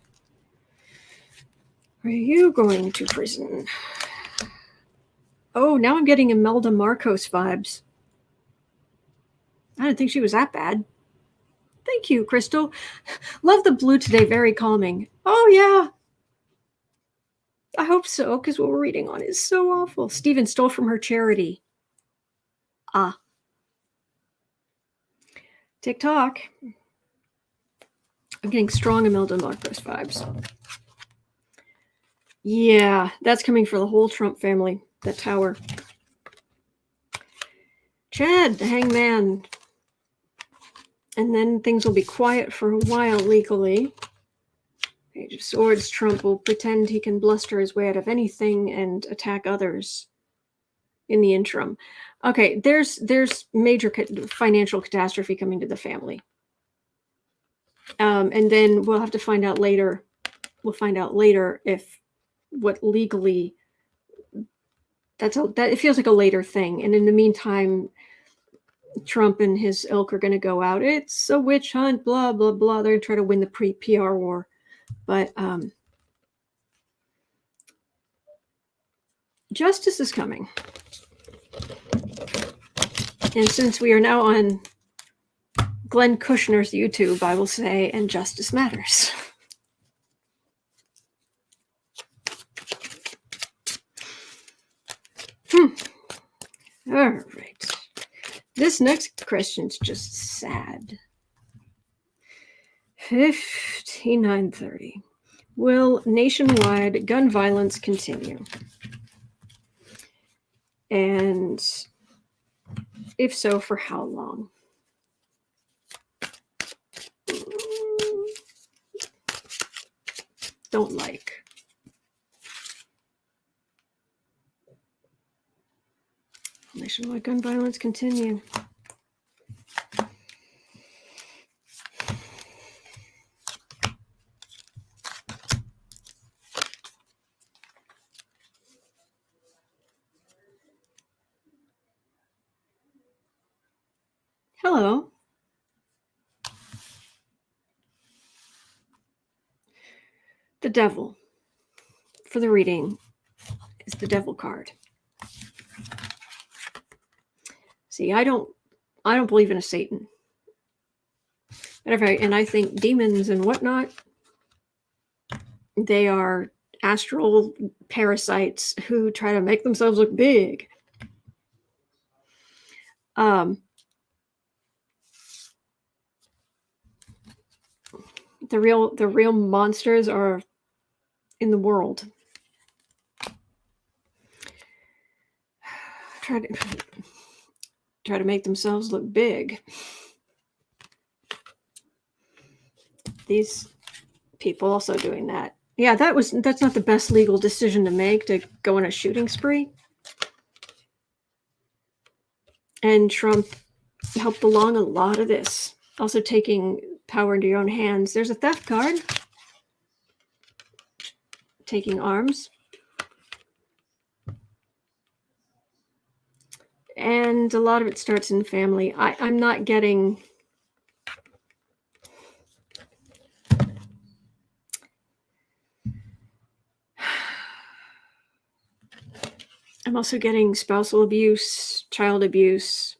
Are you going to prison? Oh, now I'm getting Imelda Marcos vibes. I didn't think she was that bad. Thank you, Crystal. Love the blue today. Very calming. Oh, yeah. I hope so, because what we're reading on is so awful. Stephen stole from her charity. Ah. TikTok. I'm getting strong Imelda Marcos vibes. Yeah, that's coming for the whole Trump family. That tower. Chad, the hangman. And then things will be quiet for a while legally. Page of Swords, Trump will pretend he can bluster his way out of anything and attack others in the interim. Okay, there's major financial catastrophe coming to the family. And then we'll have to find out later. We'll find out later if what legally that it feels like a later thing. And in the meantime, Trump and his ilk are going to go out. It's a witch hunt, blah, blah, blah. They're going to try to win the PR war. But justice is coming. And since we are now on Glenn Kushner's YouTube, I will say, and justice matters. All right. This next question's just sad. 5930. Will nationwide gun violence continue? And if so, for how long? Don't like. Nationwide gun violence continue. Hello. The devil for the reading is the devil card. See, I don't believe in a Satan. And I think demons and whatnot, they are astral parasites who try to make themselves look big. The real monsters are in the world. Try to make themselves look big. These people also doing that. Yeah, that's not the best legal decision to make, to go on a shooting spree. And Trump helped along a lot of this. Also taking power into your own hands. There's a theft card. Taking arms. And a lot of it starts in family. I'm not getting... I'm also getting spousal abuse, child abuse.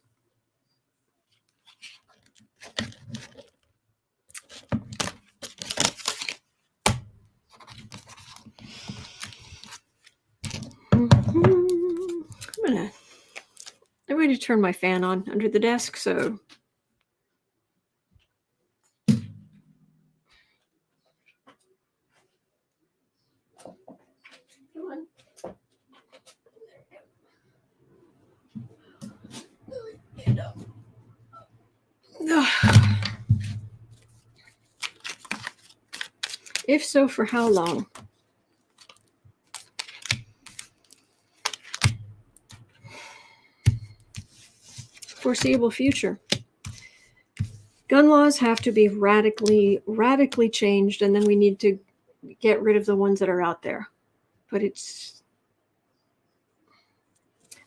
I'm ready to turn my fan on under the desk, so... If so, for how long? Foreseeable future. Gun laws have to be radically changed, and then we need to get rid of the ones that are out there. But it's...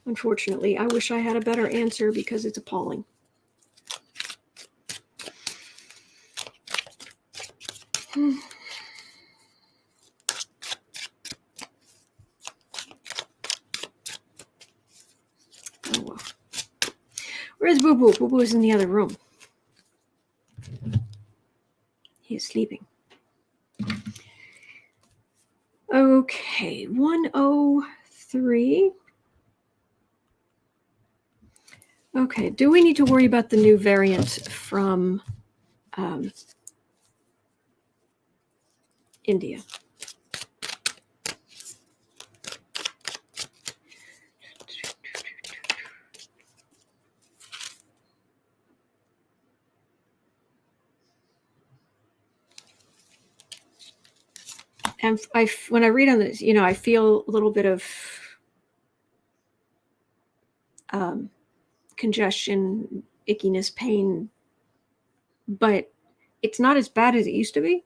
Unfortunately, I wish I had a better answer because it's appalling. Oh, well. Where's Boo Boo? Boo Boo is in the other room. He is sleeping. Okay, 103. Okay, do we need to worry about the new variant from India? And when I read on this, I feel a little bit of congestion, ickiness, pain, but it's not as bad as it used to be.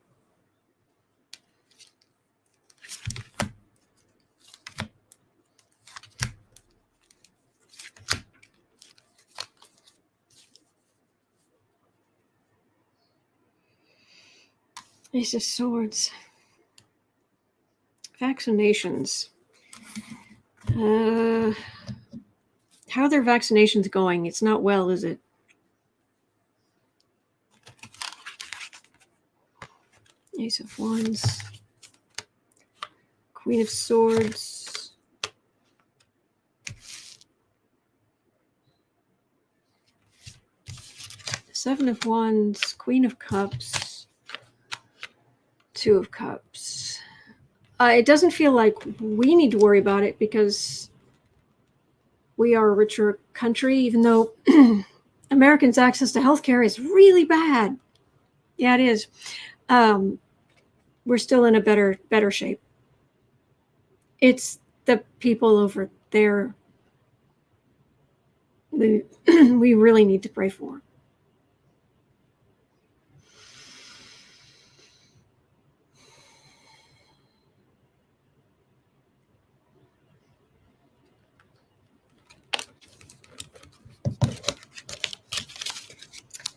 Ace of Swords. Vaccinations. How are their vaccinations going? It's not well, is it? Ace of Wands. Queen of Swords. Seven of Wands. Queen of Cups. Two of Cups. It doesn't feel like we need to worry about it because we are a richer country, even though Americans' access to healthcare is really bad. Yeah, it is. We're still in a better shape. It's the people over there we we really need to pray for.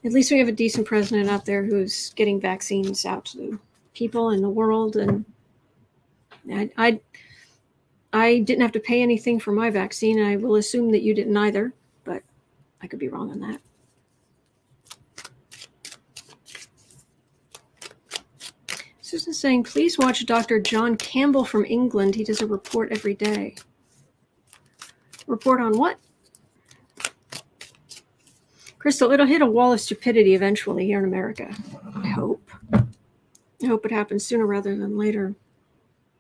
At least we have a decent president out there who's getting vaccines out to people in the world, and I didn't have to pay anything for my vaccine, and I will assume that you didn't either, but I could be wrong on that. Susan saying, please watch Dr. John Campbell from England. He does a report every day. Report on what? Crystal, it'll hit a wall of stupidity eventually here in America. I hope. I hope it happens sooner rather than later.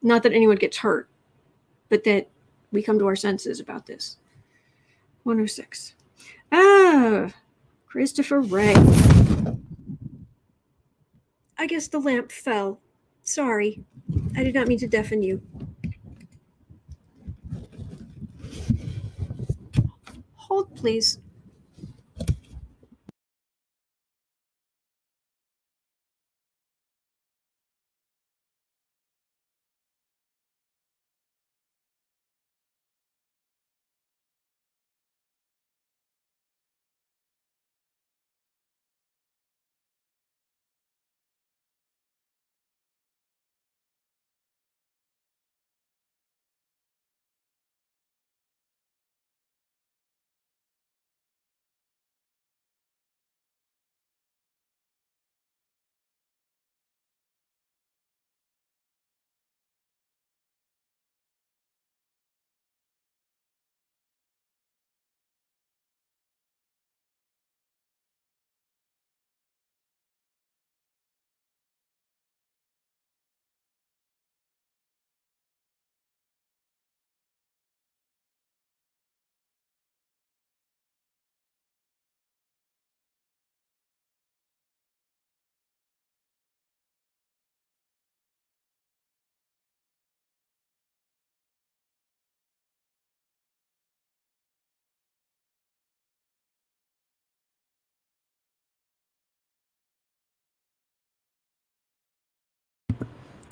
Not that anyone gets hurt, but that we come to our senses about this. 106. Christopher Wray. I guess the lamp fell. Sorry. I did not mean to deafen you. Hold, please.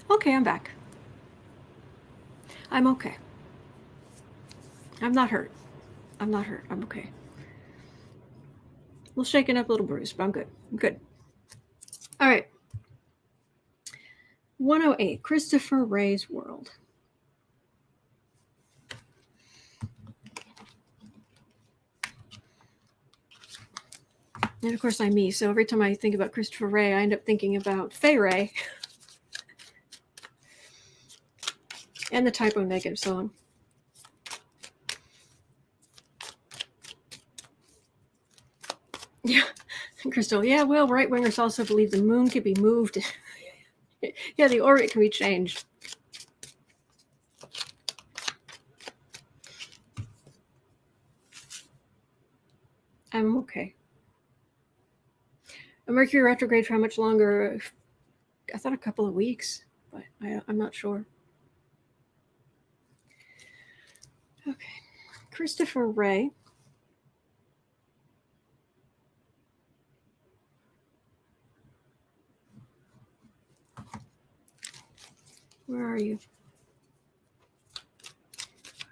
Okay, I'm back. I'm okay. I'm not hurt. I'm okay. A little shaken up, a little bruised, but I'm good. All right. 108, Christopher Wray's World. And of course, I'm me. So every time I think about Christopher Wray, I end up thinking about Fay Wray. And the typo negative song. Yeah, Crystal. Yeah, well, right-wingers also believe the moon could be moved. Yeah, the orbit can be changed. I'm okay. A Mercury retrograde for how much longer? I thought a couple of weeks, but I'm not sure. Okay. Christopher Wray. Where are you?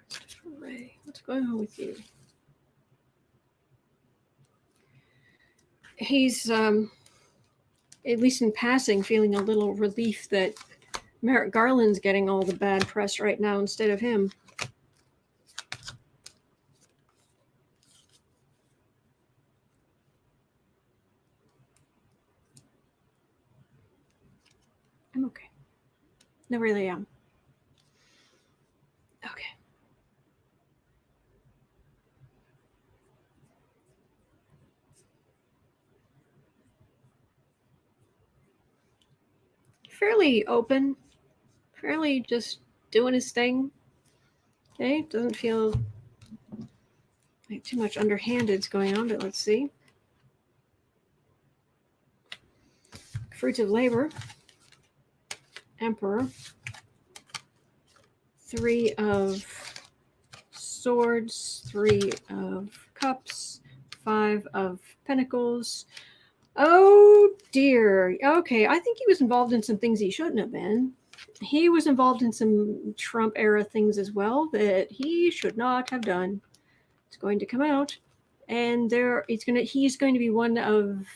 Christopher Wray. What's going on with you? He's, at least in passing, feeling a little relief that Merrick Garland's getting all the bad press right now instead of him. I'm okay. No, really am. Okay. Fairly open. Fairly just doing his thing. Okay. Doesn't feel like too much underhanded's going on, but let's see. Fruits of labor. Emperor. 3 of Swords, 3 of Cups, 5 of Pentacles. Oh dear. Okay, I think he was involved in some things he shouldn't have been. He was involved in some Trump era things as well that he should not have done. It's going to come out, and he's going to be one of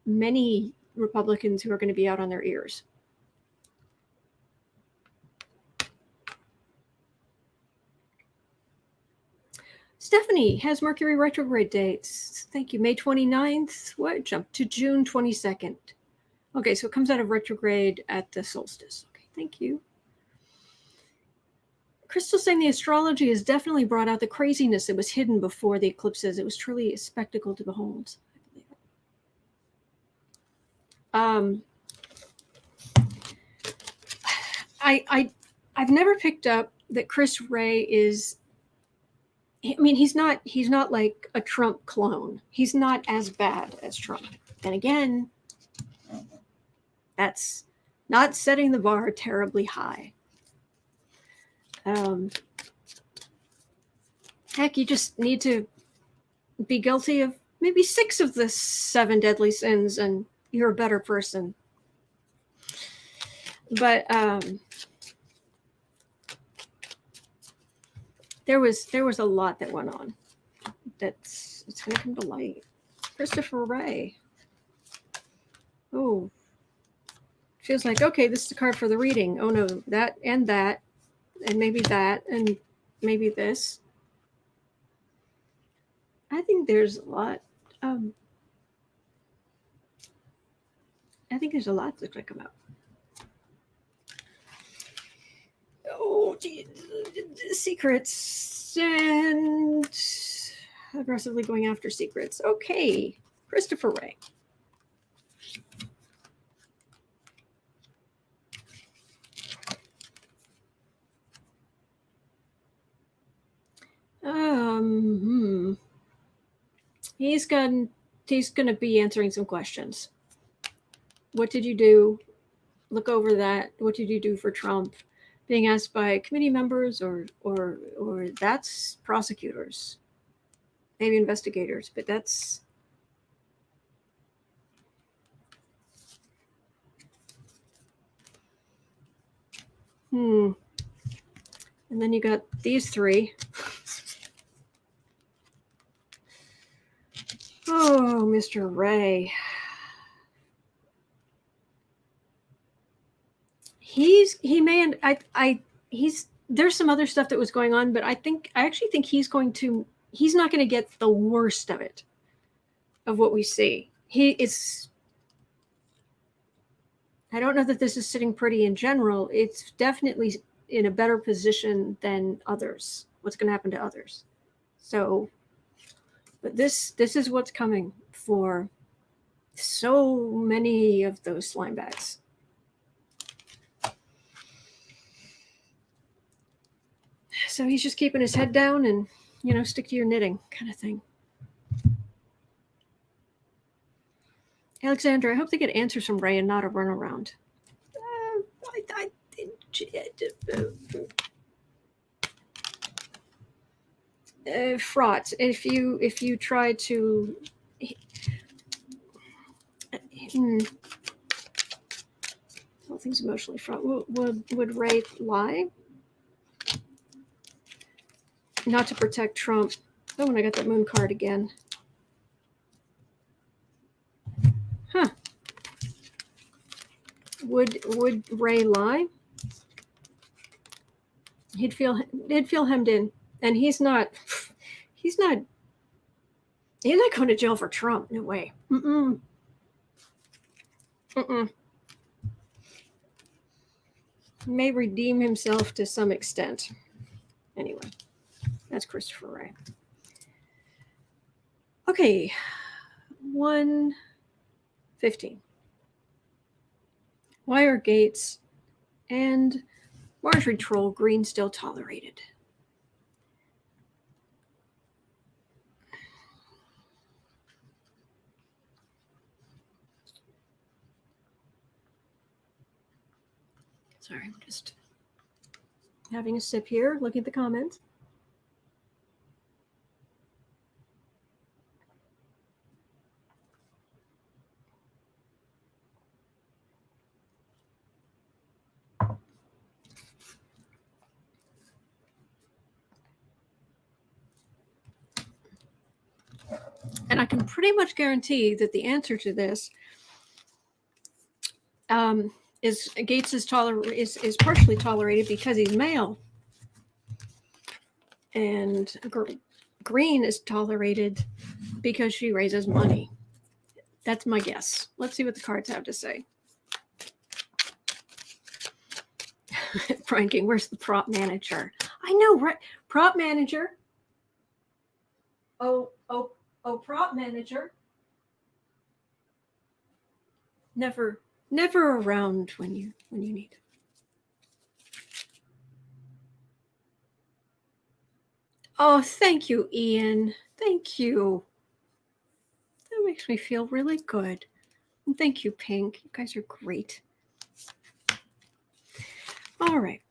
many Republicans who are going to be out on their ears. Stephanie has Mercury retrograde dates. Thank you. May 29th. What? Jump to June 22nd. Okay, so it comes out of retrograde at the solstice. Okay, thank you. Crystal saying the astrology has definitely brought out the craziness that was hidden before the eclipses. It was truly a spectacle to behold. I've never picked up that Chris Wray is. I mean, he's not like a Trump clone. He's not as bad as Trump. And again, that's not setting the bar terribly high. Heck, you just need to be guilty of maybe 6 of the 7 deadly sins and you're a better person. But there was a lot that went on. It's going to come to light. Christopher Wray. Oh, feels like, okay, this is a card for the reading. Oh no, that, and maybe that, and maybe this. I think there's a lot. I think there's a lot that's going to come out. Oh, geez. Secrets and aggressively going after secrets. Okay, Christopher Wray. He's going to be answering some questions. What did you do? Look over that. What did you do for Trump? Being asked by committee members or that's prosecutors, maybe investigators, but that's And then you got these 3. Oh, Mr. Wray. There's some other stuff that was going on, but I actually think he's not going to get the worst of it, of what we see. I don't know that this is sitting pretty in general. It's definitely in a better position than others. What's going to happen to others? So, but this is what's coming for so many of those slime bags. So he's just keeping his head down and, stick to your knitting kind of thing. Alexandra, I hope they get answers from Ray and not a runaround. Fraught. If you try to, all things emotionally fraught. Would Ray lie? Not to protect Trump. Oh, and I got that moon card again. Huh. Would Ray lie? He'd feel hemmed in, and he's not going to jail for Trump. No way. May redeem himself to some extent. Anyway, that's Christopher Wray. Okay, 115. Why are Gates and Marjorie troll Greene still tolerated? Sorry, I'm just having a sip here, looking at the comments. And I can pretty much guarantee that the answer to this is Gates is partially tolerated because he's male. And Greene is tolerated because she raises money. That's my guess. Let's see what the cards have to say. Brian King, where's the prop manager? I know, right? Prop manager. Oh, prop manager. Never around when you need. Oh, thank you, Ian. Thank you. That makes me feel really good. And thank you, Pink. You guys are great. All right.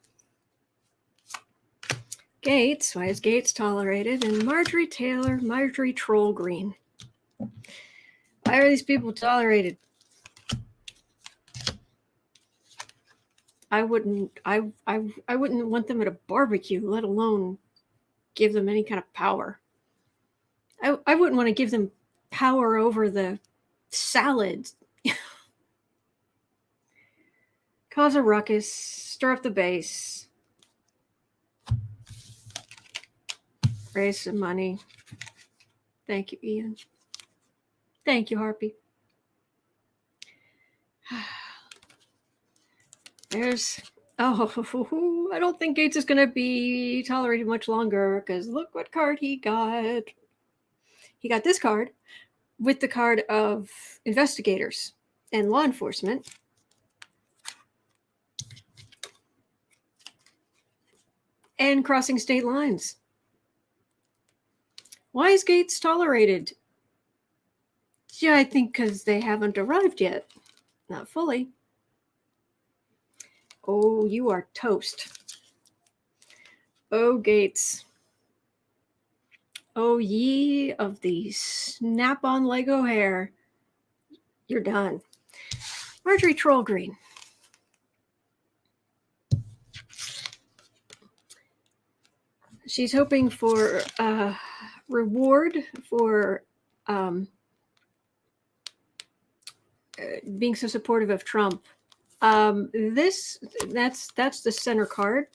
Gates, why is Gates tolerated? And Marjorie Troll Greene. Why are these people tolerated? I wouldn't want them at a barbecue, let alone give them any kind of power. I wouldn't want to give them power over the salads. Cause a ruckus, stir up the base, raise some money. Thank you, Ian. Thank you, Harpy. There's, I don't think Gates is going to be tolerated much longer because look what card he got. He got this card with the card of investigators and law enforcement. And crossing state lines. Why is Gates tolerated? Yeah, I think because they haven't arrived yet. Not fully. Oh, you are toast. Oh, Gates. Oh, ye of the snap-on Lego hair. You're done. Marjorie Troll Greene. She's hoping for reward for being so supportive of Trump. That's the center card,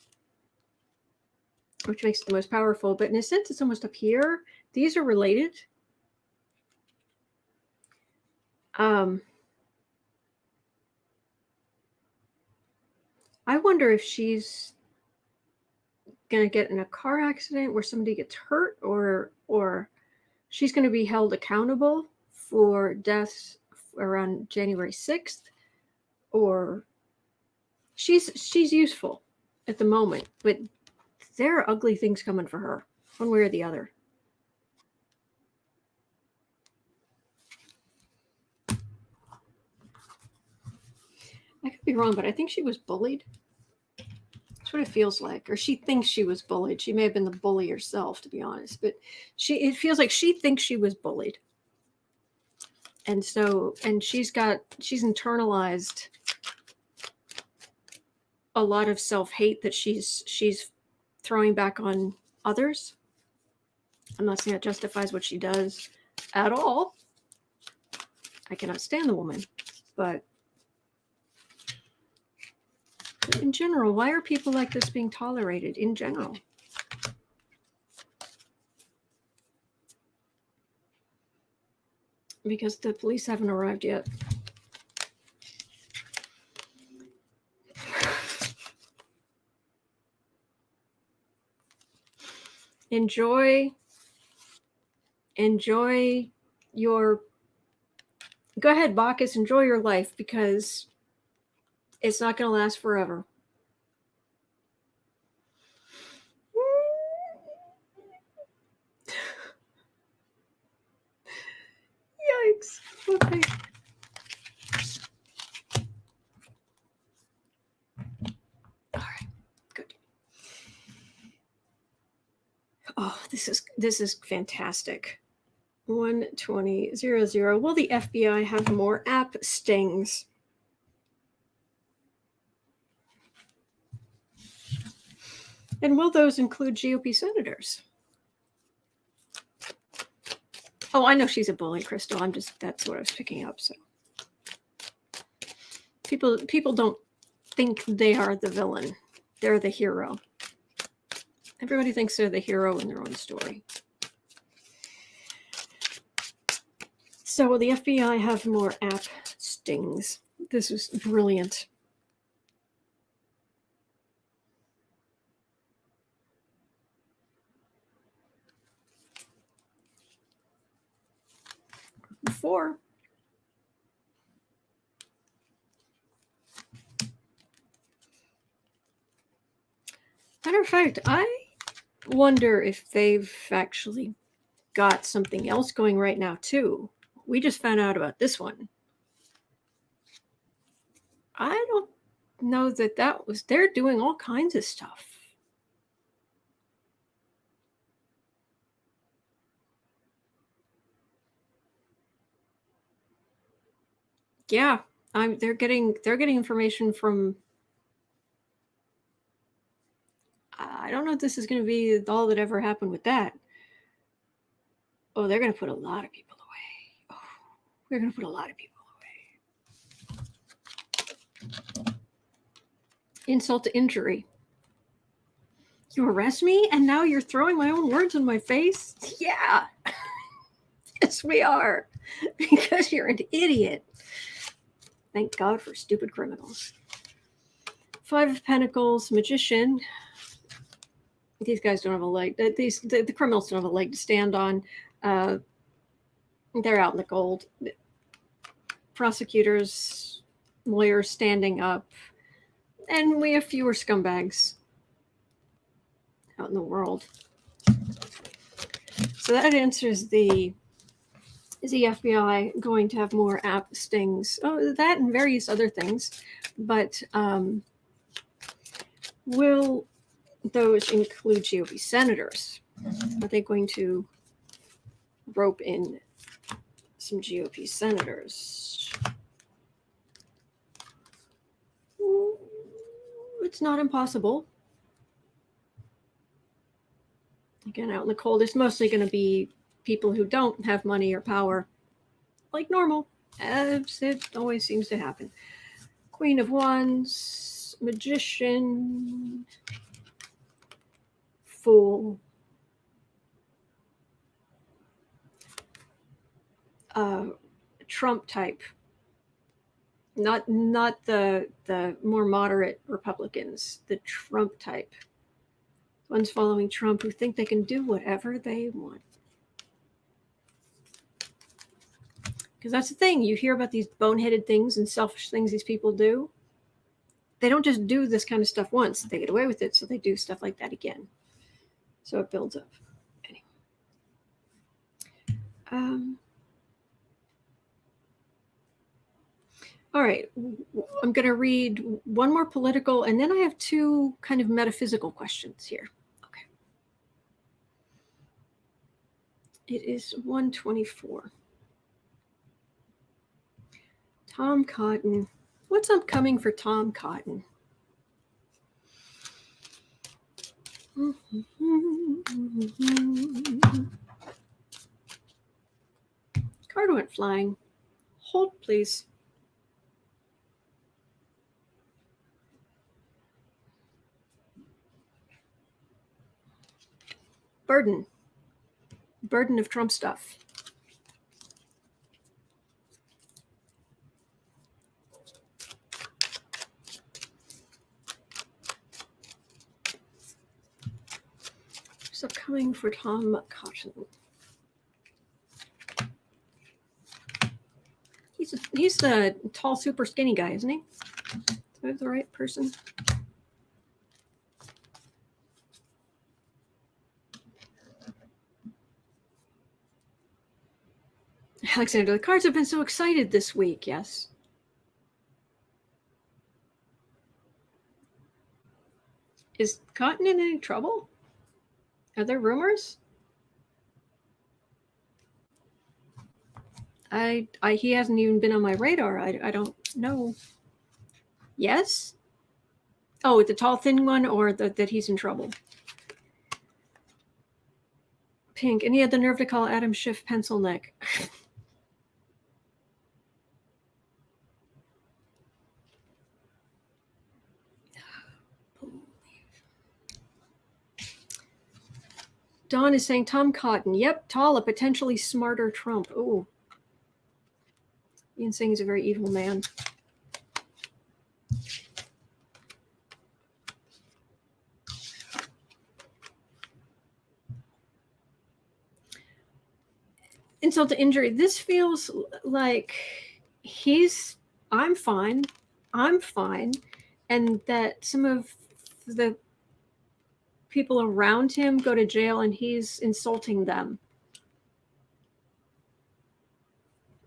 which makes it the most powerful. But in a sense, it's almost up here. These are related. I wonder if she's going to get in a car accident where somebody gets hurt, or she's going to be held accountable for deaths around January 6th, or she's useful at the moment, but there are ugly things coming for her, one way or the other. I could be wrong, but I think she was bullied. That's what it feels like. Or she thinks she was bullied. She may have been the bully herself, to be honest. But it feels like she thinks she was bullied. And she's internalized a lot of self-hate that she's throwing back on others. I'm not saying that justifies what she does at all. I cannot stand the woman. But in general, why are people like this being tolerated in general? Because the police haven't arrived yet. Enjoy your, go ahead, Bacchus, enjoy your life, because it's not going to last forever. Yikes. Okay. All right. Good. Oh, this is fantastic. 12000. Will the FBI have more app stings? And will those include GOP senators? Oh, I know she's a bully, Crystal. That's what I was picking up. So people don't think they are the villain. They're the hero. Everybody thinks they're the hero in their own story. So will the FBI have more app stings? This was brilliant. Before. Matter of fact, I wonder if they've actually got something else going right now too. We just found out about this one. I don't know that was, they're doing all kinds of stuff. Yeah, they're getting information from, I don't know if this is going to be all that ever happened with that. Oh, they're going to put a lot of people away. Oh, they're going to put a lot of people away. Insult to injury. You arrest me and now you're throwing my own words in my face? Yeah. Yes, we are. Because you're an idiot. Thank God for stupid criminals. 5 of Pentacles, Magician. These guys don't have a leg. The criminals don't have a leg to stand on. They're out in the cold. Prosecutors, lawyers standing up. And we have fewer scumbags out in the world. So that answers is the FBI going to have more app stings? Oh, that and various other things. But will those include GOP senators? Are they going to rope in some GOP senators? It's not impossible. Again, out in the cold, it's mostly going to be people who don't have money or power, like normal, as it always seems to happen. Queen of Wands, Magician, Fool, Trump type, not the more moderate Republicans, the Trump type, ones following Trump who think they can do whatever they want. Because that's the thing, you hear about these boneheaded things and selfish things these people do. They don't just do this kind of stuff once. They get away with it, so they do stuff like that again. So it builds up. Anyway. All right. I'm going to read one more political, and then I have 2 kind of metaphysical questions here. Okay. It is 1:24. Tom Cotton. What's upcoming for Tom Cotton? Card went flying. Hold, please. Burden of Trump stuff. What's upcoming for Tom Cotton? He's the tall, super skinny guy, isn't he? Is that the right person? Alexander, the cards have been so excited this week, yes. Is Cotton in any trouble? Are there rumors? He hasn't even been on my radar. I don't know. Yes? Oh, the tall, thin one, or that he's in trouble? pink, and he had the nerve to call Adam Schiff pencil neck. Dawn is saying Tom Cotton. Yep, tall, a potentially smarter Trump. Ooh. Ian saying he's a very evil man. Insult to injury. This feels like I'm fine, and that some of the people around him go to jail and he's insulting them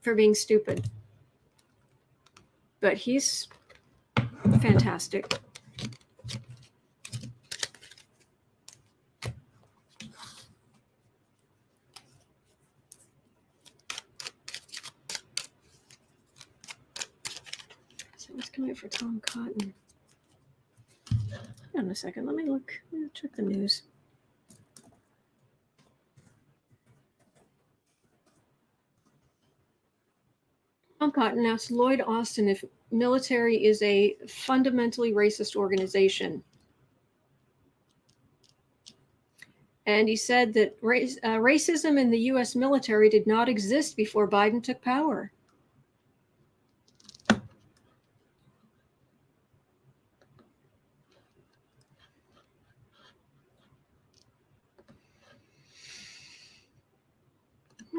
for being stupid. But he's fantastic. So what's coming up for Tom Cotton? Hold on a second. Let me look. Let me check the news. Tom Cotton asked Lloyd Austin if military is a fundamentally racist organization. And he said that racism in the U.S. military did not exist before Biden took power.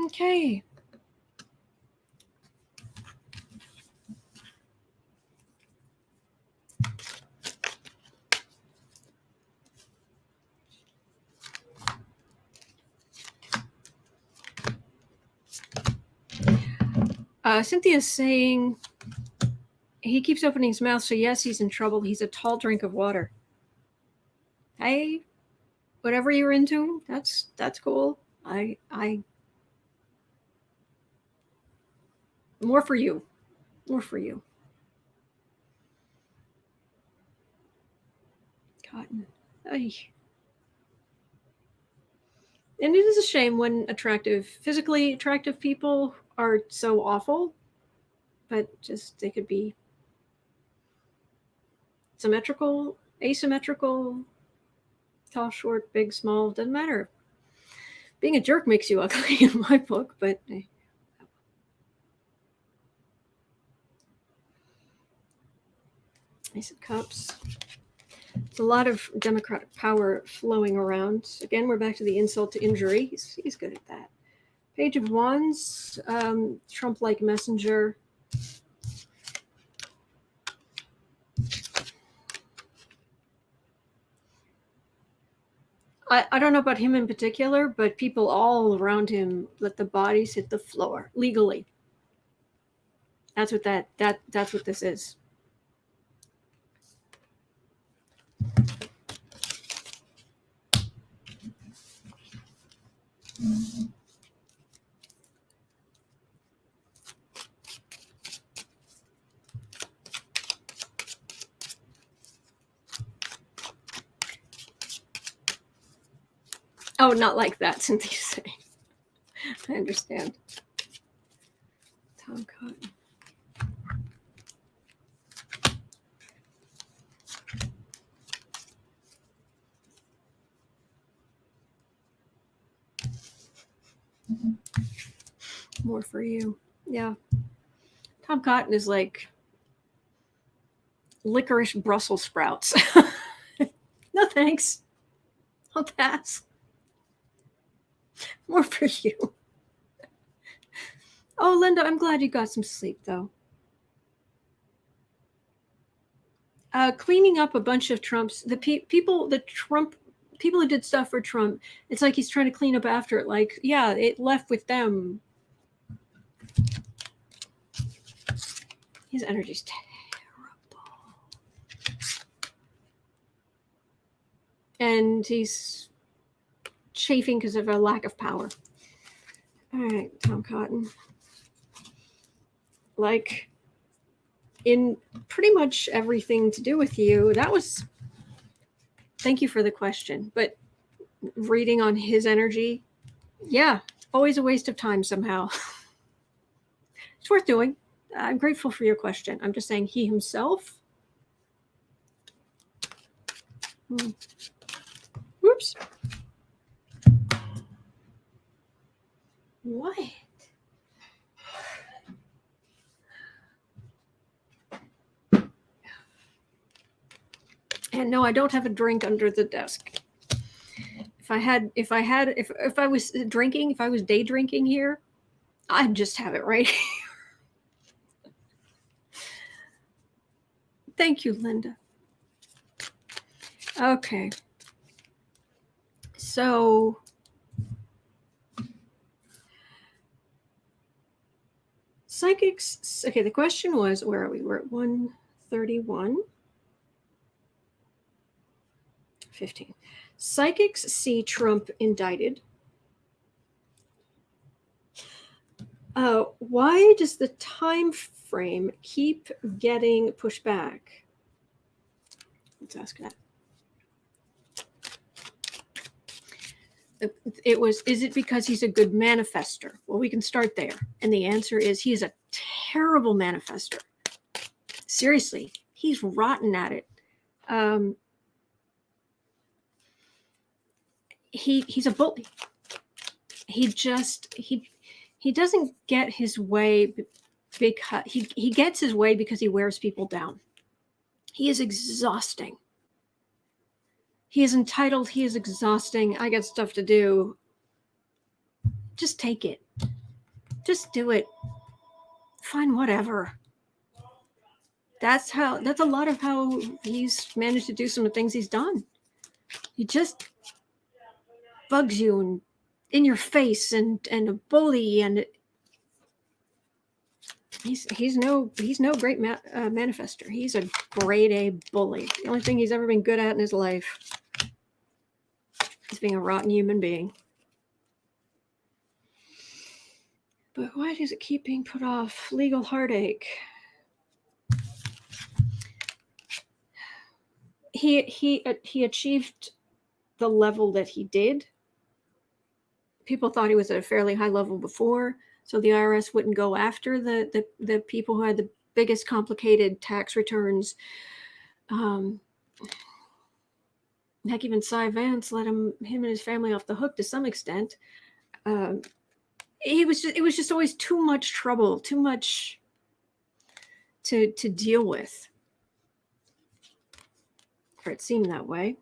Okay. Cynthia's saying he keeps opening his mouth, so yes, he's in trouble. He's a tall drink of water. Hey, whatever you're into, that's cool. I more for you. More for you. Cotton. Ay. And it is a shame when physically attractive people are so awful, but just they could be symmetrical, asymmetrical, tall, short, big, small, doesn't matter. Being a jerk makes you ugly in my book, but Ace of Cups. It's a lot of Democratic power flowing around. Again, we're back to the insult to injury. He's good at that. Page of Wands, Trump-like messenger. I don't know about him in particular, but people all around him let the bodies hit the floor legally. That's what that's what this is. Oh, not like that, Cynthia's saying. I understand. Tom Cotton. More for you. Yeah. Tom Cotton is like licorice Brussels sprouts. No thanks. I'll pass. More for you. Oh, Linda, I'm glad you got some sleep, though. Cleaning up a bunch of Trump's, people who did stuff for Trump, it's like he's trying to clean up after it. Like, yeah, it left with them. His energy's terrible. And he's chafing because of a lack of power. All right, Tom Cotton. Like, in pretty much everything to do with you, thank you for the question, but reading on his energy, Yeah, always a waste of time somehow. It's worth doing. I'm grateful for your question. I'm just saying he himself. Whoops. What? And no, I don't have a drink under the desk. If I was drinking, if I was day drinking here, I'd just have it right here. Thank you, Linda. Okay. So psychics, okay, the question was, where are we? We're at 131. 15. Psychics see Trump indicted. Why does the time frame keep getting pushed back? Let's ask that. Is it because he's a good manifestor? Well, we can start there. And the answer is he is a terrible manifestor. Seriously, he's rotten at it. He's a bully. He doesn't get his way because he gets his way because he wears people down. He is exhausting. He is entitled. He is exhausting. I got stuff to do. Just take it. Just do it. Fine, whatever. That's a lot of how he's managed to do some of the things he's done. He just bugs you and in your face and a bully, and he's no great manifestor. He's a grade A bully. The only thing he's ever been good at in his life is being a rotten human being. But why does it keep being put off? Legal heartache. He achieved the level that he did. People thought he was at a fairly high level before, so the IRS wouldn't go after the people who had the biggest complicated tax returns. Heck, even Cy Vance let him and his family off the hook to some extent. It was just always too much trouble, too much to deal with. Or it seemed that way.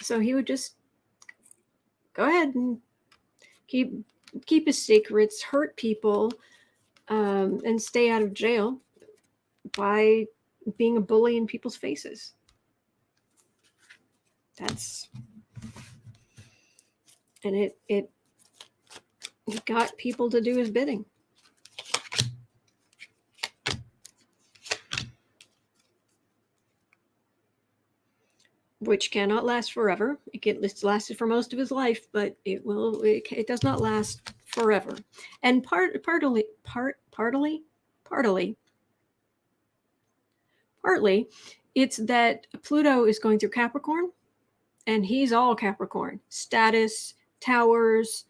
So he would just go ahead and keep his secrets, hurt people, and stay out of jail by being a bully in people's faces. And it got people to do his bidding. Which cannot last forever. It's lasted for most of his life, but it does not last forever. And partly, it's that Pluto is going through Capricorn, and he's all Capricorn. Status, towers,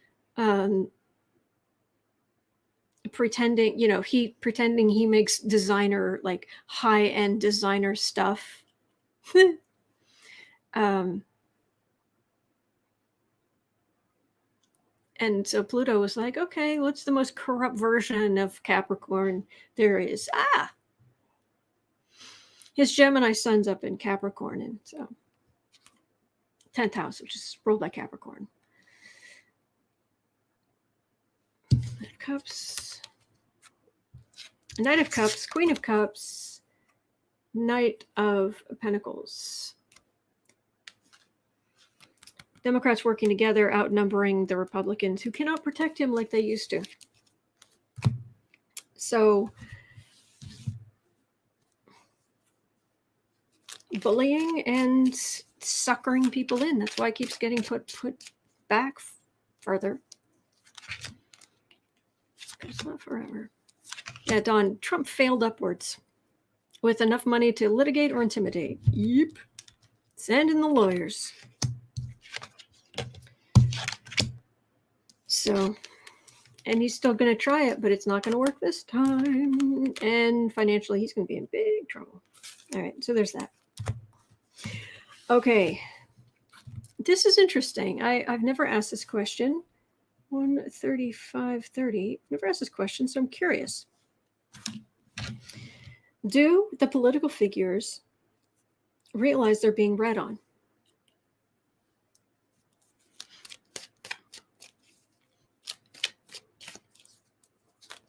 pretending he makes designer, like high-end designer stuff. And so Pluto was like, okay, what's the most corrupt version of Capricorn there is? His Gemini sun's up in Capricorn, and so 10th house, which is ruled by Capricorn. Knight of Cups, Knight of Cups, Queen of Cups, Knight of Pentacles. Democrats working together, outnumbering the Republicans who cannot protect him like they used to. So bullying and suckering people in. That's why it keeps getting put back further. But it's not forever. Yeah, Don, Trump failed upwards with enough money to litigate or intimidate. Yep. Send in the lawyers. So, and he's still going to try it, but it's not going to work this time. And financially, he's going to be in big trouble. All right, so there's that. Okay. This is interesting. I've never asked this question. 135.30. Never asked this question, so I'm curious. Do the political figures realize they're being read on?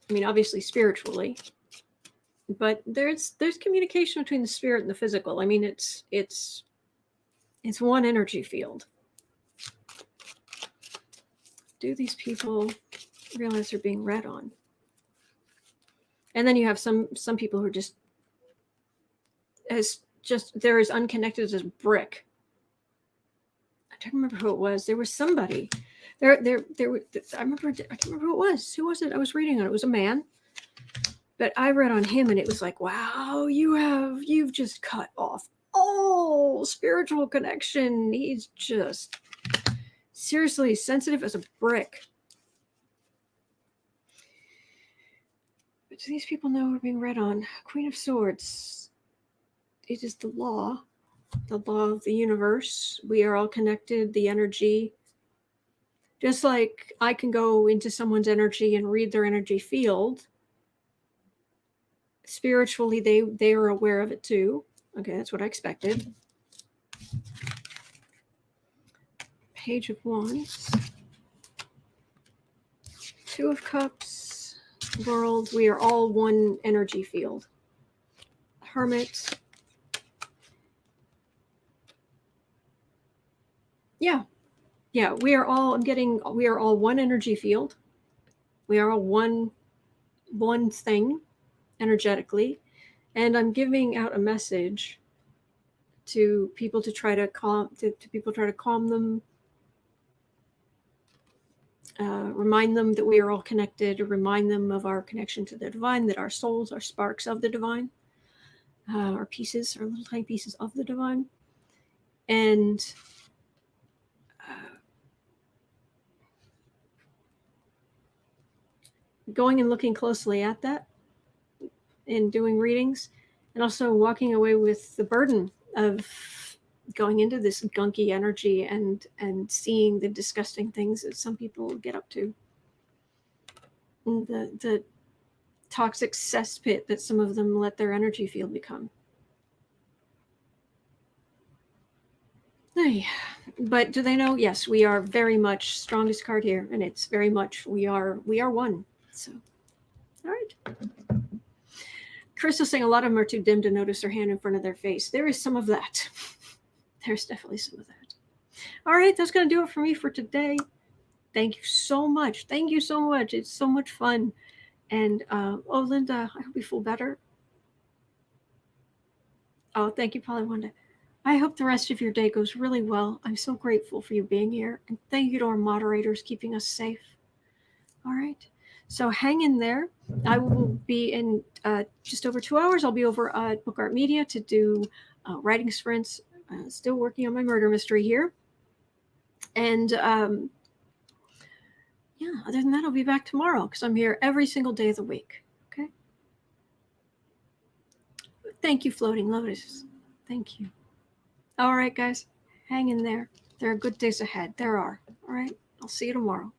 I mean, obviously spiritually, but there's communication between the spirit and the physical. I mean, it's one energy field. Do these people realize they're being read on? And then you have some people who are they're as unconnected as a brick. I don't remember who it was. There was somebody. I can't remember who it was. Who was it? I was reading on it. It was a man. But I read on him and it was like, wow, you've just cut off all spiritual connection. He's just seriously sensitive as a brick. But do these people know we're being read on? Queen of Swords. It is the law of the universe. We are all connected, the energy. Just like I can go into someone's energy and read their energy field, spiritually they are aware of it too. Okay, that's what I expected. Page of Wands. Two of Cups. World. We are all one energy field. Hermit. Yeah, we are all one energy field. We are all one thing energetically. And I'm giving out a message to people to try to calm them, remind them that we are all connected, remind them of our connection to the divine, that our souls are sparks of the divine, our little tiny pieces of the divine. And going and looking closely at that and doing readings, and also walking away with the burden of going into this gunky energy and seeing the disgusting things that some people get up to, and the toxic cesspit that some of them let their energy field become. Hey, but do they know? Yes, we are very much strongest card here, and it's very much we are one. So, all right. Crystal's saying a lot of them are too dim to notice their hand in front of their face. There is some of that. There's definitely some of that. All right, that's going to do it for me for today. Thank you so much. Thank you so much. It's so much fun. And, Linda, I hope you feel better. Oh, thank you, Polly. I hope the rest of your day goes really well. I'm so grateful for you being here. And thank you to our moderators keeping us safe. All right. So hang in there. I will be in just over 2 hours. I'll be over at Book Art Media to do writing sprints. Still working on my murder mystery here. And other than that, I'll be back tomorrow because I'm here every single day of the week. Okay. Thank you, Floating Lotus. Thank you. All right, guys. Hang in there. There are good days ahead. There are. All right. I'll see you tomorrow.